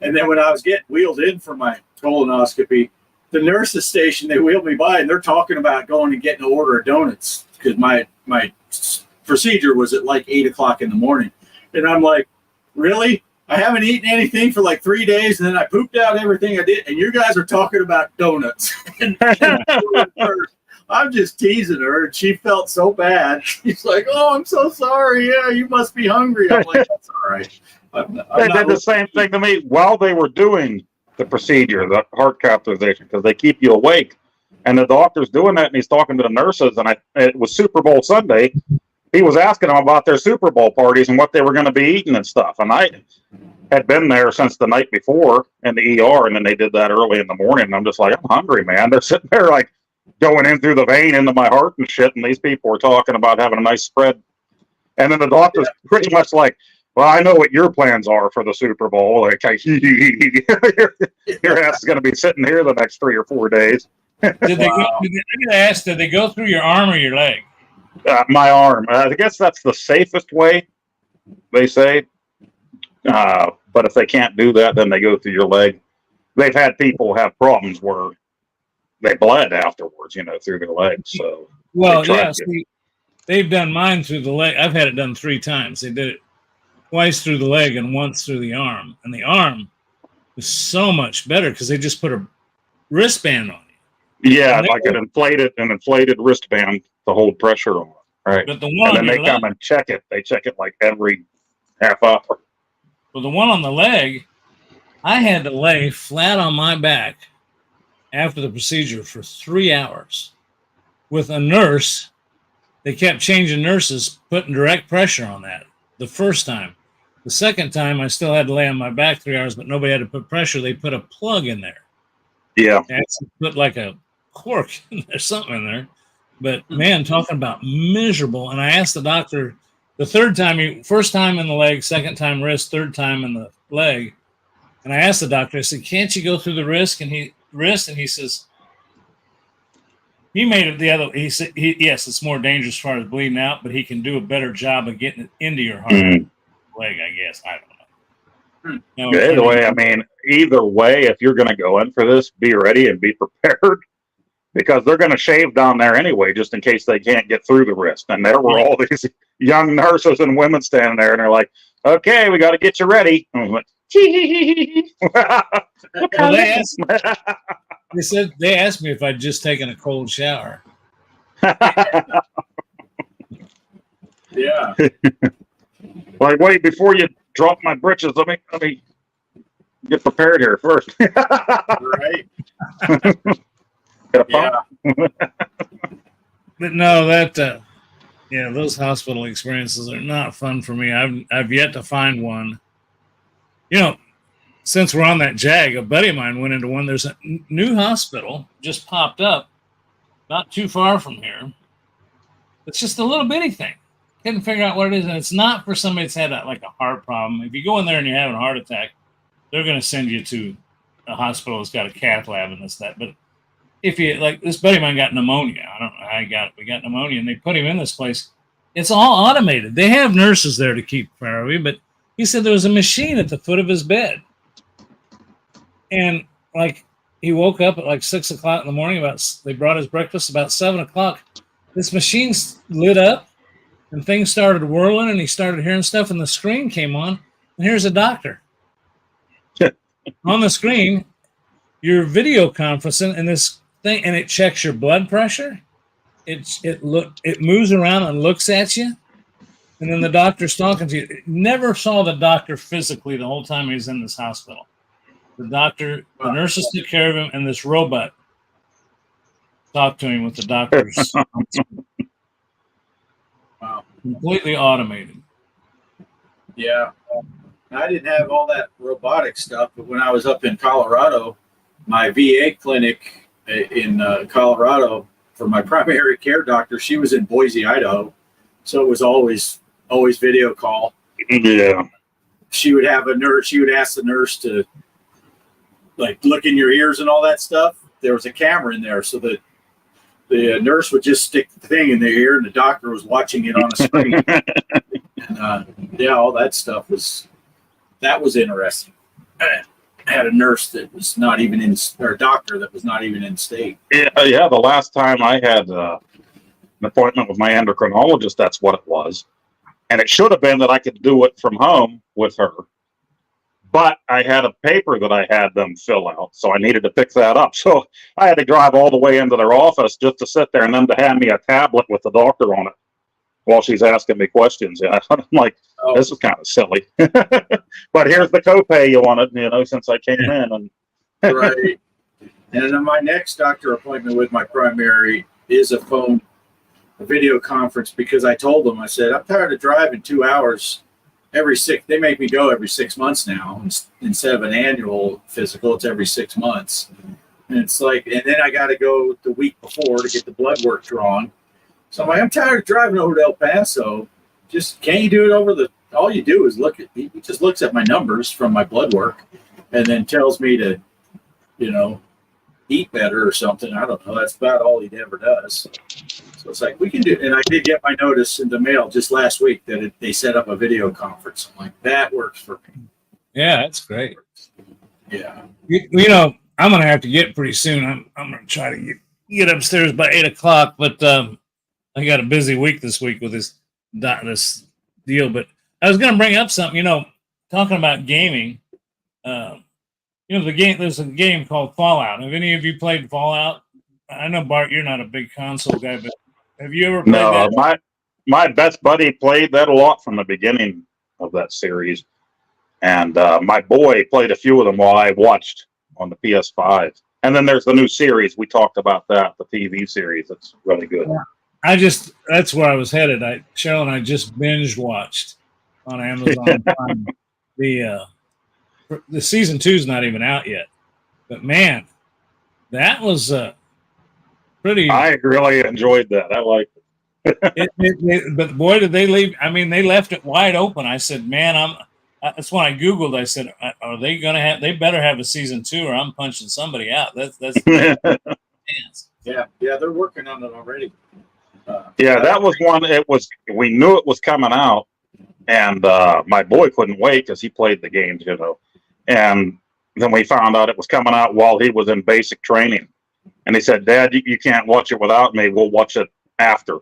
And then when I was getting wheeled in for my colonoscopy, the nurses station, they wheeled me by and they're talking about going and getting an order of donuts because my procedure was at like 8 o'clock in the morning. And I'm like, really? I haven't eaten anything for like 3 days, and then I pooped out everything I did, and you guys are talking about donuts. And I'm just teasing her, and she felt so bad. She's like, oh, I'm so sorry. Yeah, you must be hungry. I'm like, that's all right. They did the same thing to me while they were doing the procedure, the heart catheterization, because they keep you awake. And the doctor's doing that, and he's talking to the nurses. And it was Super Bowl Sunday. He was asking them about their Super Bowl parties and what they were going to be eating and stuff. And I had been there since the night before in the ER, and then they did that early in the morning. And I'm just like, I'm hungry, man. They're sitting there like going in through the vein into my heart and shit. And these people were talking about having a nice spread. And then the doctor's pretty much like, well, I know what your plans are for the Super Bowl. Like, your ass is going to be sitting here the next 3 or 4 days. Did they did they go through your arm or your leg? My arm. I guess that's the safest way, they say. But if they can't do that, then they go through your leg. They've had people have problems where they bled afterwards, through their legs. So, well, yeah. See, they've done mine through the leg. I've had it done 3 times. They did it twice through the leg and once through the arm. And the arm was so much better because they just put a wristband on you. Yeah, like an inflated wristband to hold pressure on it. Right. But the one and then they come and check it. They check it like every half hour. Well, the one on the leg, I had to lay flat on my back after the procedure for 3 hours with a nurse. They kept changing nurses, putting direct pressure on that the first time. The second time, I still had to lay on my back 3 hours, but nobody had to put pressure. They put a plug in there. Yeah. They actually put like a cork in there, something in there. But, man, talking about miserable. And I asked the doctor the third time, first time in the leg, second time wrist, third time in the leg. And I asked the doctor, I said, can't you go through the wrist? And he says, he made it the other. He said, yes, it's more dangerous as far as bleeding out, but he can do a better job of getting it into your heart leg, I guess. I don't know. Either way, if you're going to go in for this, be ready and be prepared because they're going to shave down there anyway, just in case they can't get through the wrist. And there were all these young nurses and women standing there, and they're like, okay, we got to get you ready. And I was like, they asked me if I'd just taken a cold shower. Yeah. Like, wait, before you drop my britches, let me get prepared here first. Right. Yeah. But no, those hospital experiences are not fun for me. I've yet to find one. Since we're on that Jag, a buddy of mine went into one. There's a new hospital just popped up not too far from here. It's just a little bitty thing. Couldn't figure out what it is. And it's not for somebody that's had a heart problem. If you go in there and you're having a heart attack, they're going to send you to a hospital that's got a cath lab and this, that. But if you, like this buddy of mine got pneumonia. I don't know how he got it. We got pneumonia and they put him in this place. It's all automated. They have nurses there to keep care of you, but he said there was a machine at the foot of his bed. And he woke up at 6 o'clock in the morning. They brought his breakfast about 7 o'clock. This machine lit up and things started whirling and he started hearing stuff and the screen came on and here's a doctor. On the screen, you're video conferencing and this thing, and it checks your blood pressure. It moves around and looks at you. And then the doctor's talking to you. Never saw the doctor physically the whole time he was in this hospital. The nurses took care of him, and this robot talked to him with the doctors. Wow. Completely automated. Yeah. I didn't have all that robotic stuff, but when I was up in Colorado, my VA clinic in Colorado for my primary care doctor, she was in Boise, Idaho. So it was always video call. Yeah. She would have a nurse. She would ask the nurse to look in your ears and all that stuff. There was a camera in there so that the nurse would just stick the thing in their ear and the doctor was watching it on a screen. And all that stuff was interesting. I had a nurse that was not even or a doctor that was not even in state. Yeah. The last time I had an appointment with my endocrinologist, that's what it was. And it should have been that I could do it from home with her. But I had a paper that I had them fill out, so I needed to pick that up. So I had to drive all the way into their office just to sit there and then to hand me a tablet with the doctor on it. while she's asking me questions. Yeah, I'm like, Oh, this is kind of silly. But here's the copay you wanted, since I came in. And right. And then my next doctor appointment with my primary is a video conference, because I told them, I said, I'm tired of driving 2 hours they make me go every 6 months now. Instead of an annual physical, it's every 6 months. And it's like, and then I got to go the week before to get the blood work drawn. So I'm like, I'm tired of driving over to El Paso. Just, can't you do it all you do is he just looks at my numbers from my blood work and then tells me to, eat better or something. I don't know. That's about all he ever does. So it's like, we can do, and I did get my notice in the mail just last week that they set up a video conference. I'm like, that works for me. Yeah, that's great. Yeah. I'm gonna have to get pretty soon. I'm gonna try to get upstairs by 8:00, but I got a busy week this week with this deal. But I was gonna bring up something. Talking about gaming. There's a game called Fallout. Have any of you played Fallout? I know, Bart, you're not a big console guy, but have you ever played that? No, my best buddy played that a lot from the beginning of that series. And my boy played a few of them while I watched on the PS5. And then there's the new series. We talked about that, the TV series. It's really good. That's where I was headed. Cheryl and I just binge watched on Amazon Prime. The season 2 is not even out yet, but man, that was pretty. I really enjoyed that. I liked it. But boy, did they leave! I mean, they left it wide open. I said, man, that's when I Googled. I said, are they gonna have? They better have a season 2, or I'm punching somebody out. That's yeah, they're working on it already. Yeah, that was one. We knew it was coming out, and my boy couldn't wait because he played the games, And then we found out it was coming out while he was in basic training, and he said, "Dad, you can't watch it without me. We'll watch it after."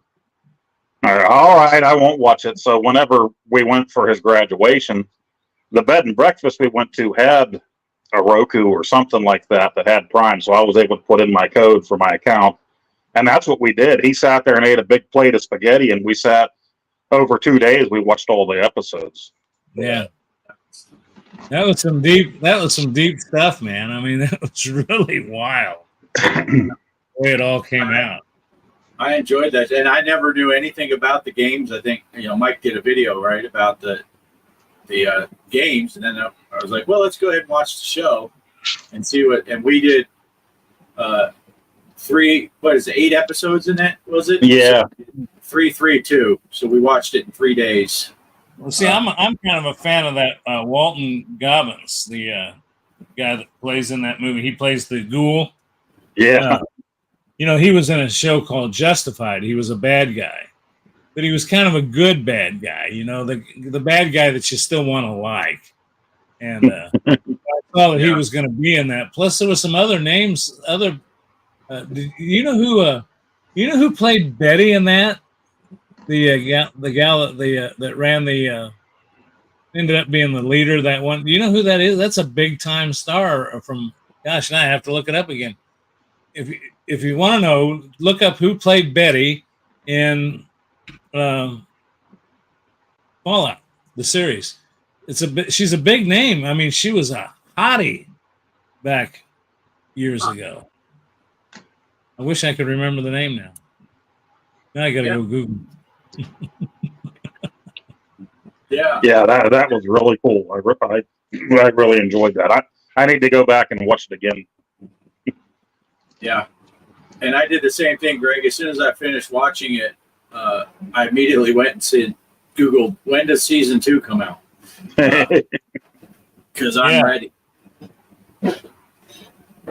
All right, I won't watch it. So whenever we went for his graduation, the bed and breakfast we went to had a Roku or something like that had Prime, so I was able to put in my code for my account. And that's what we did. He sat there and ate a big plate of spaghetti, and we sat over 2 days. We watched all the episodes. Yeah, that was some deep stuff, man. I mean, that was really wild. The way it all came out. I enjoyed that, and I never knew anything about the games. I think Mike did a video right about the games, and then I was like, well, let's go ahead and watch the show and see what. And we did 8 episodes in that, was it? Yeah. 2. So we watched it in 3 days. Well, see, I'm kind of a fan of that Walton Goggins, the guy that plays in that movie. He plays the ghoul. Yeah. He was in a show called Justified. He was a bad guy, but he was kind of a good bad guy. The bad guy that you still want to like. And I thought that he was going to be in that. Plus, there were some other names. You know who played Betty in that? The gal that ran ended up being the leader of that one. Do you know who that is? That's a big time star from. Gosh, now I have to look it up again. If you want to know, look up who played Betty in Fallout, the series. She's a big name. I mean, she was a hottie back years ago. I wish I could remember the name now. Now I got to go Google. Yeah. Yeah, that was really cool. I really enjoyed that. I need to go back and watch it again. Yeah. And I did the same thing, Greg. As soon as I finished watching it, I immediately went and Googled, when does season 2 come out? Because I'm ready.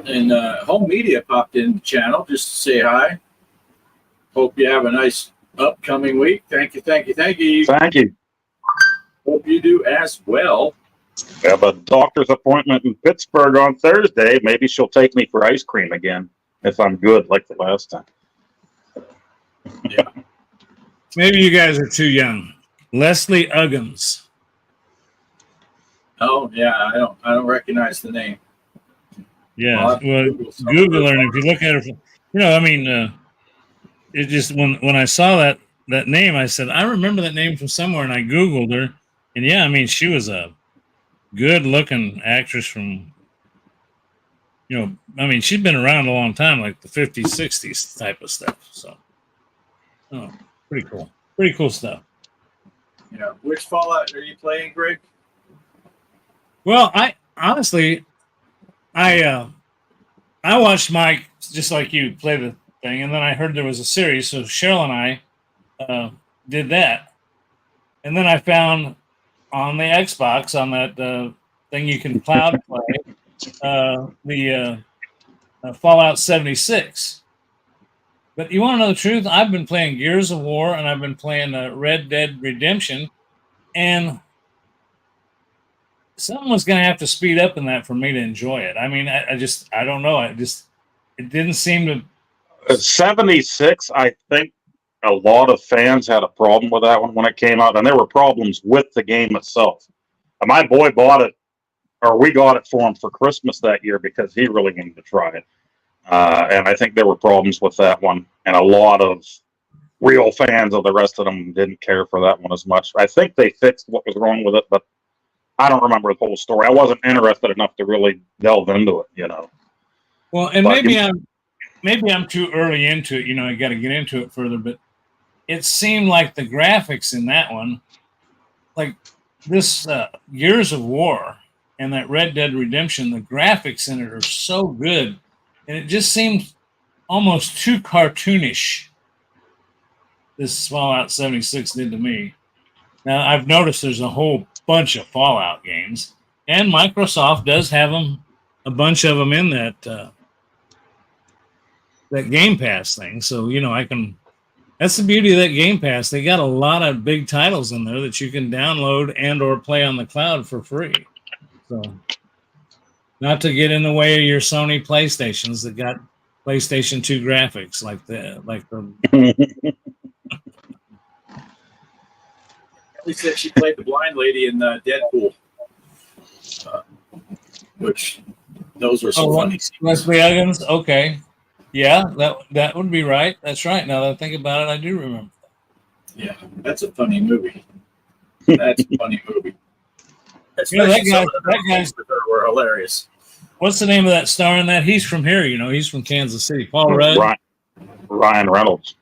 And Home Media popped in the channel just to say hi. Hope you have a nice upcoming week. Thank you. Thank you. Hope you do as well. I have a doctor's appointment in Pittsburgh on Thursday. Maybe she'll take me for ice cream again if I'm good like the last time. Yeah. Maybe you guys are too young. Leslie Uggams. Oh yeah, I don't recognize the name. Yeah, well, Google her, and if you look at her, it just when I saw that that name. I said, I remember that name from somewhere, and I Googled her. And yeah, I mean, she was a good looking actress from, I mean, she'd been around a long time, like the 50s, 60s type of stuff. So, pretty cool. Pretty cool stuff. Yeah. Which Fallout are you playing, Greg? Well, I honestly, I watched Mike just like you play the thing, and then I heard there was a series, so Cheryl and I did that, and then I found on the Xbox on that thing you can cloud play the Fallout 76. But you want to know the truth? I've been playing Gears of War and I've been playing Red Dead Redemption, and someone's going to have to speed up in that for me to enjoy it. I mean, I don't know. It didn't seem to. 76, I think a lot of fans had a problem with that one when it came out, and there were problems with the game itself. And my boy bought it, or we got it for him for Christmas that year because he really wanted to try it. And I think there were problems with that one, and a lot of real fans of the rest of them didn't care for that one as much. I think they fixed what was wrong with it, but I don't remember the whole story. I wasn't interested enough to really delve into it, Well, and But maybe I'm too early into it. I got to get into it further, but it seemed like the graphics in that one, like this Gears of War and that Red Dead Redemption, the graphics in it are so good, and it just seemed almost too cartoonish. This Fallout 76 did to me. Now, I've noticed there's a whole bunch of Fallout games, and Microsoft does have a bunch of them in that Game Pass thing. So, that's the beauty of that Game Pass. They got a lot of big titles in there that you can download and or play on the cloud for free. So, not to get in the way of your Sony PlayStations that got PlayStation 2 graphics like the He said she played the blind lady in Deadpool, which those were some funny scenes. Leslie Uggams. Okay, yeah, that would be right. That's right. Now that I think about it, I do remember. Yeah, that's a funny movie. That's a funny movie. That guy's were hilarious. What's the name of that star in that? He's from here. He's from Kansas City. Paul Rudd. Ryan Reynolds.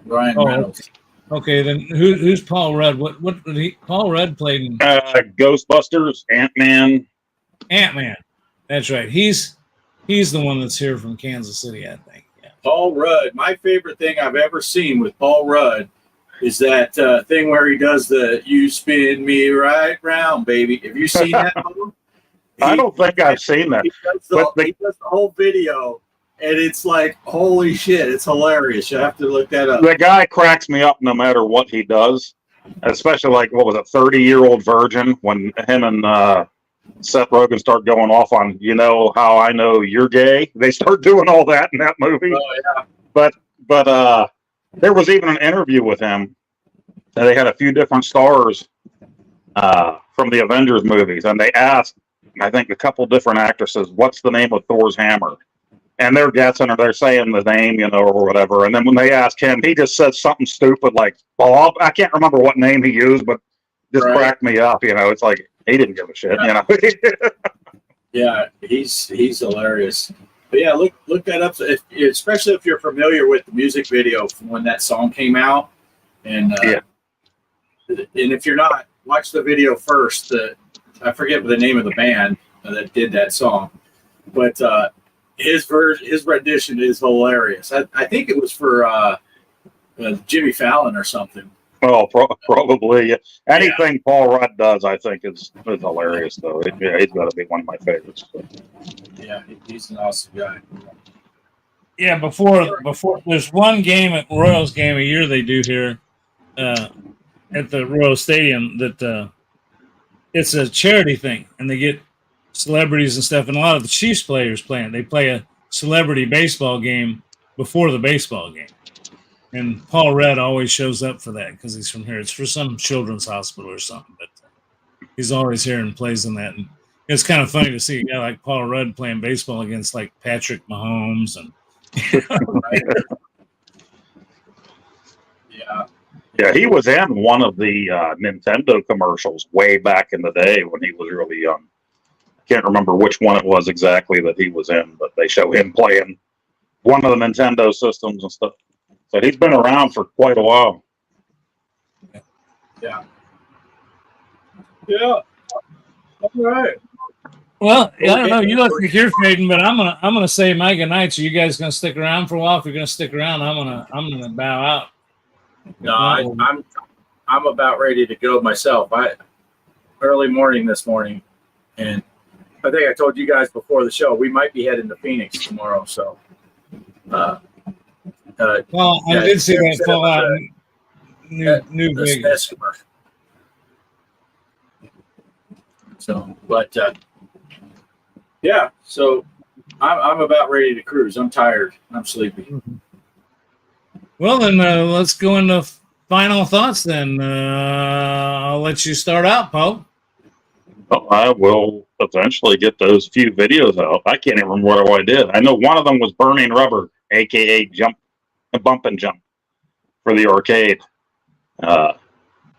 Ryan Reynolds. Okay, then who's Paul Rudd? What did he? Paul Rudd played in Ghostbusters, Ant-Man. Ant-Man. That's right. He's the one that's here from Kansas City, I think. Yeah. Paul Rudd. My favorite thing I've ever seen with Paul Rudd is that thing where he does the "You spin me right round, baby." Have you seen that? I don't think I've seen that. He does the whole video. And it's like, holy shit, it's hilarious. You have to look that up. The guy cracks me up no matter what he does, especially like, what was it, 30-Year-Old Virgin, when him and Seth Rogen start going off on, how I know you're gay. They start doing all that in that movie. Oh, yeah. But there was even an interview with him. And they had a few different stars from the Avengers movies. And they asked, I think, a couple different actresses, what's the name of Thor's hammer? And they're guessing or they're saying the name, or whatever. And then when they ask him, he just says something stupid like Bob. I can't remember what name he used, but just cracked me up. It's like he didn't give a shit. Yeah, he's hilarious. But yeah, look that up, especially if you're familiar with the music video from when that song came out. And and if you're not, watch the video first. I forget the name of the band that did that song, but his rendition is hilarious. I think it was for Jimmy Fallon or something. Oh, probably. Anything Paul Rudd does, I think, is hilarious, though. He's got to be one of my favorites. Yeah, he's an awesome guy. Yeah, before there's one game at Royals game a year they do here at the Royal Stadium that it's a charity thing, and they get celebrities and stuff, and a lot of the Chiefs players playing. They play a celebrity baseball game before the baseball game. And Paul Rudd always shows up for that because he's from here. It's for some children's hospital or something, but he's always here and plays in that. And it's kind of funny to see a guy like Paul Rudd playing baseball against like Patrick Mahomes and Yeah, he was in one of the Nintendo commercials way back in the day when he was really young. I can't remember which one it was exactly that he was in, but they show him playing one of the Nintendo systems and stuff. So he's been around for quite a while. Yeah. Yeah. All right. Well, I don't know. You look like you're fading, but I'm gonna say my good night. So you guys gonna stick around for a while? If you're gonna stick around, I'm gonna bow out. No, I'm about ready to go myself. Early morning this morning, and I think I told you guys before the show we might be heading to Phoenix tomorrow. So, Well, I did see that Fallout New Vegas. commercial. So, but yeah, so I'm about ready to cruise. I'm tired. I'm sleepy. Well, then let's go into final thoughts. Then I'll let you start out, Poe. Well, I will eventually get those few videos out. I can't even remember what I did. I know one of them was Burning Rubber, aka Bump and Jump, for the arcade,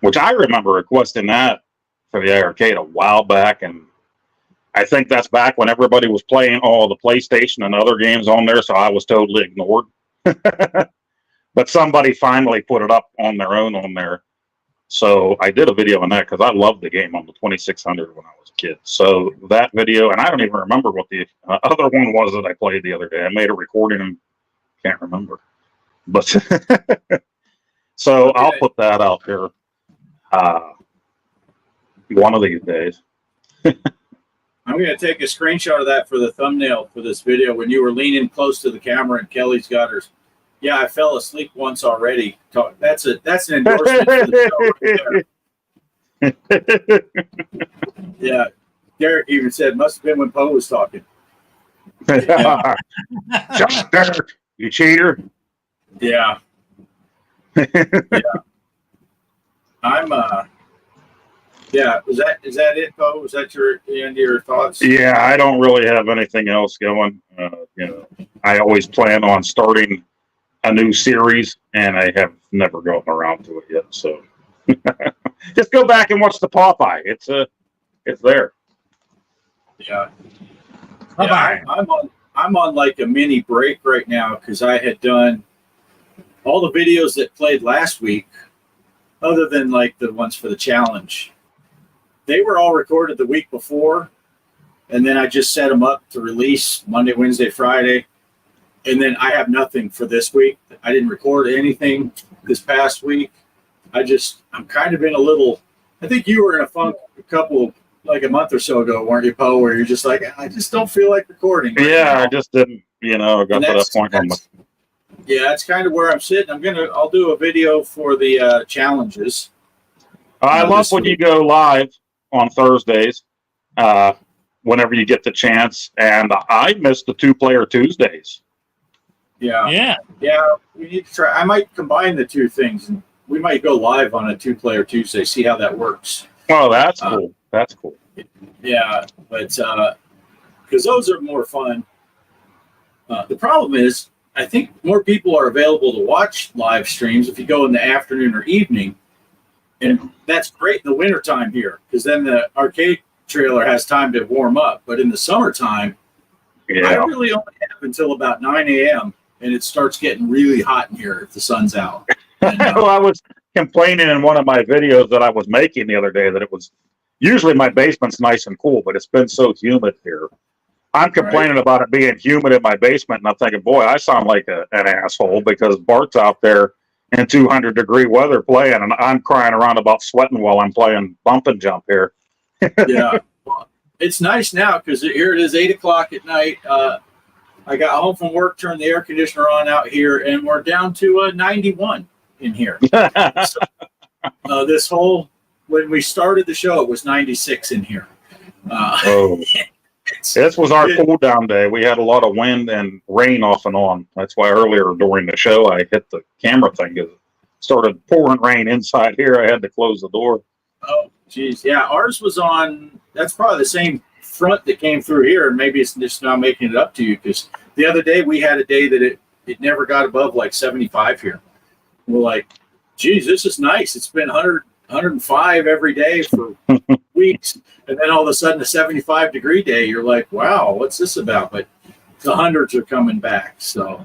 which I remember requesting that for the arcade a while back, and I think that's back when everybody was playing all the PlayStation and other games on there, so I was totally ignored. But somebody finally put it up on their own on there. So I did a video on that because I loved the game on the 2600 when I was a kid. So that video, and I don't even remember what the other one was that I played the other day. I made a recording and can't remember. But so okay. I'll put that out there one of these days. I'm going to take a screenshot of that for the thumbnail for this video when you were leaning close to the camera and Kelly's got her. Yeah, I fell asleep once already. That's an endorsement for the show right there. Yeah, Derek even said, must have been when Poe was talking. Yeah. Shut Derek, you cheater. Yeah. Yeah. I'm yeah, is that it, Poe? Was that the end of your thoughts? Yeah, I don't really have anything else going. I always plan on starting a new series, and I have never gotten around to it yet. So just go back and watch the Popeye. It's there. Yeah. Yeah, I'm on like a mini break right now because I had done all the videos that played last week, other than like the ones for the challenge. They were all recorded the week before, and then I just set them up to release Monday, Wednesday, Friday. And then I have nothing for this week. I didn't record anything this past week. I'm kind of in a little, I think you were in a funk like a month or so ago, weren't you, Poe, where you're just like, I just don't feel like recording. Right yeah, now. I just didn't, got to that point. Yeah, that's kind of where I'm sitting. I'll do a video for the challenges. I love when you go live on Thursdays, whenever you get the chance. And I missed the 2-player Tuesdays. Yeah. We need to try. I might combine the two things, and we might go live on a 2-player Tuesday. See how that works. Oh, that's cool. That's cool. Yeah, but because those are more fun. The problem is, I think more people are available to watch live streams if you go in the afternoon or evening, and that's great in the wintertime here because then the arcade trailer has time to warm up. But in the summertime, I really only have until about 9 a.m. and it starts getting really hot in here if the sun's out. And, well, I was complaining in one of my videos that I was making the other day that it was usually my basement's nice and cool, but it's been so humid here. I'm complaining about it being humid in my basement, and I'm thinking, boy, I sound like an asshole because Bart's out there in 200-degree weather playing, and I'm crying around about sweating while I'm playing Bump and Jump here. Yeah. Well, it's nice now because here it is 8 o'clock at night. I got home from work, turned the air conditioner on out here, and we're down to 91 in here. So, when we started the show, it was 96 in here. This was our cool down day. We had a lot of wind and rain off and on. That's why earlier during the show, I hit the camera thing because it started pouring rain inside here. I had to close the door. Oh, geez. Yeah, ours was on, that's probably the same front that came through here, and maybe it's just now making it up to you because the other day we had a day that it never got above like 75 here. We're like geez, this is nice. It's been 100, 105 every day for weeks. And then all of a sudden, a 75-degree day, you're like, wow, what's this about? But the hundreds are coming back. So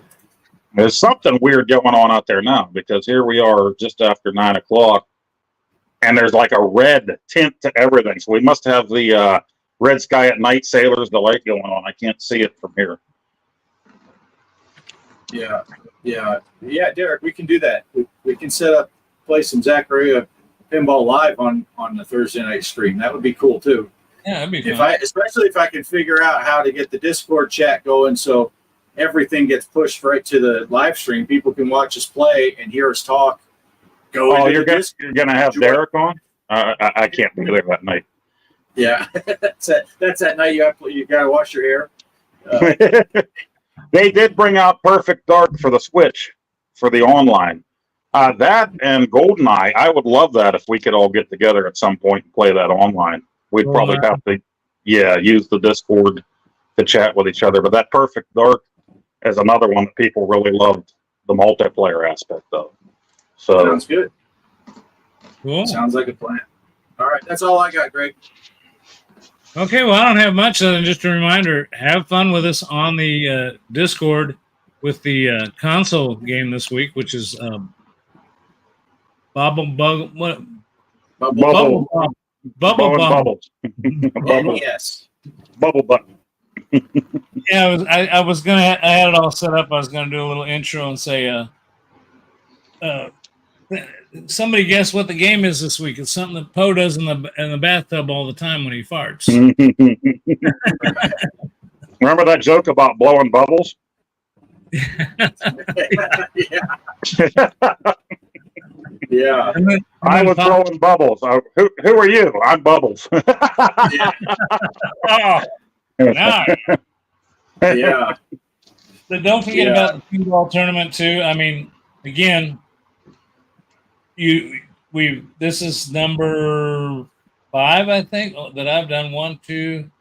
There's something weird going on out there now, because here we are just after 9 o'clock, and there's like a red tint to everything. So we must have the red sky at night sailor's delight going on. I can't see it from here. yeah, Derek, we can do that. We can play some Zaccaria Pinball Live on the Thursday night stream. That would be cool too. Yeah, that'd be fun. Especially if I can figure out how to get the Discord chat going, so everything gets pushed right to the live stream. People can watch us play and hear us talk. You're gonna have Derek on? I can't be there that night. Yeah, that's that night you gotta wash your hair. They did bring out Perfect Dark for the Switch for the online. That and GoldenEye, I would love that if we could all get together at some point and play that online. We'd probably have to, use the Discord to chat with each other. But that Perfect Dark is another one that people really loved the multiplayer aspect of. So Sounds good. Cool. Sounds like a plan. All right, that's all I got, Greg. Okay, well, I don't have much other than just a reminder. Have fun with us on the Discord with the console game this week, which is Bubble Bubble Bubbles. Yes. Bubble button. Yeah, I was gonna. I had it all set up. I was gonna do a little intro and say, somebody guess what the game is this week. It's something that Poe does in the bathtub all the time when he farts. Remember that joke about blowing bubbles? Yeah. I was blowing bubbles. Who are you? I'm Bubbles. Oh, no. Yeah. But don't forget about the pinball tournament too. I mean, again, this is number 5, I think, that I've done. 1, 2,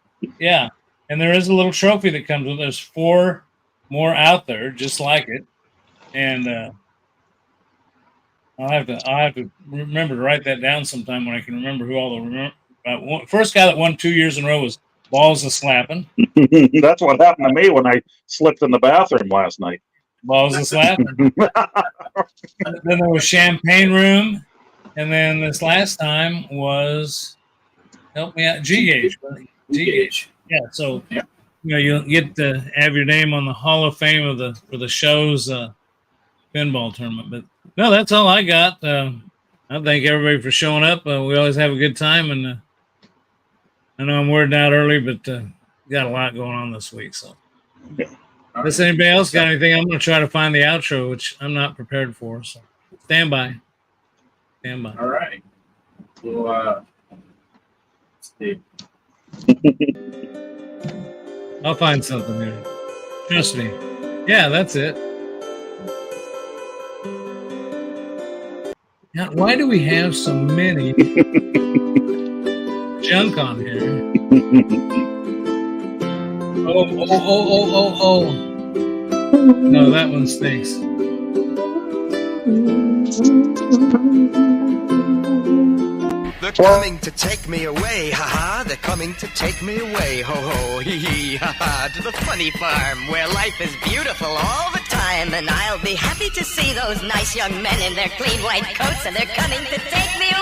yeah. And there is a little trophy that comes with it. There's 4 more out there just like it, and I'll have to remember to write that down sometime when I can remember who all the first guy that won 2 years in a row was Balls of Slapping. That's what happened to me when I slipped in the bathroom last night. Balls of Slapping. Then there was Champagne Room, and then this last time was, help me out, G-Gauge. G-Gauge. Yeah, so you'll get to have your name on the Hall of Fame for the show's pinball tournament. But no, that's all I got. I thank everybody for showing up. We always have a good time, and I know I'm wording out early, but got a lot going on this week. So, unless anybody else got anything, I'm going to try to find the outro, which I'm not prepared for. So, stand by. All right. Well, Steve. I'll find something here. Trust me. Yeah, that's it. Now, why do we have so many junk on here? Oh. No, that one stinks. They're coming to take me away, ha-ha. They're coming to take me away, ho-ho, hee-hee, ha-ha. To the funny farm, where life is beautiful all the time. And I'll be happy to see those nice young men in their clean white coats, and they're coming to take me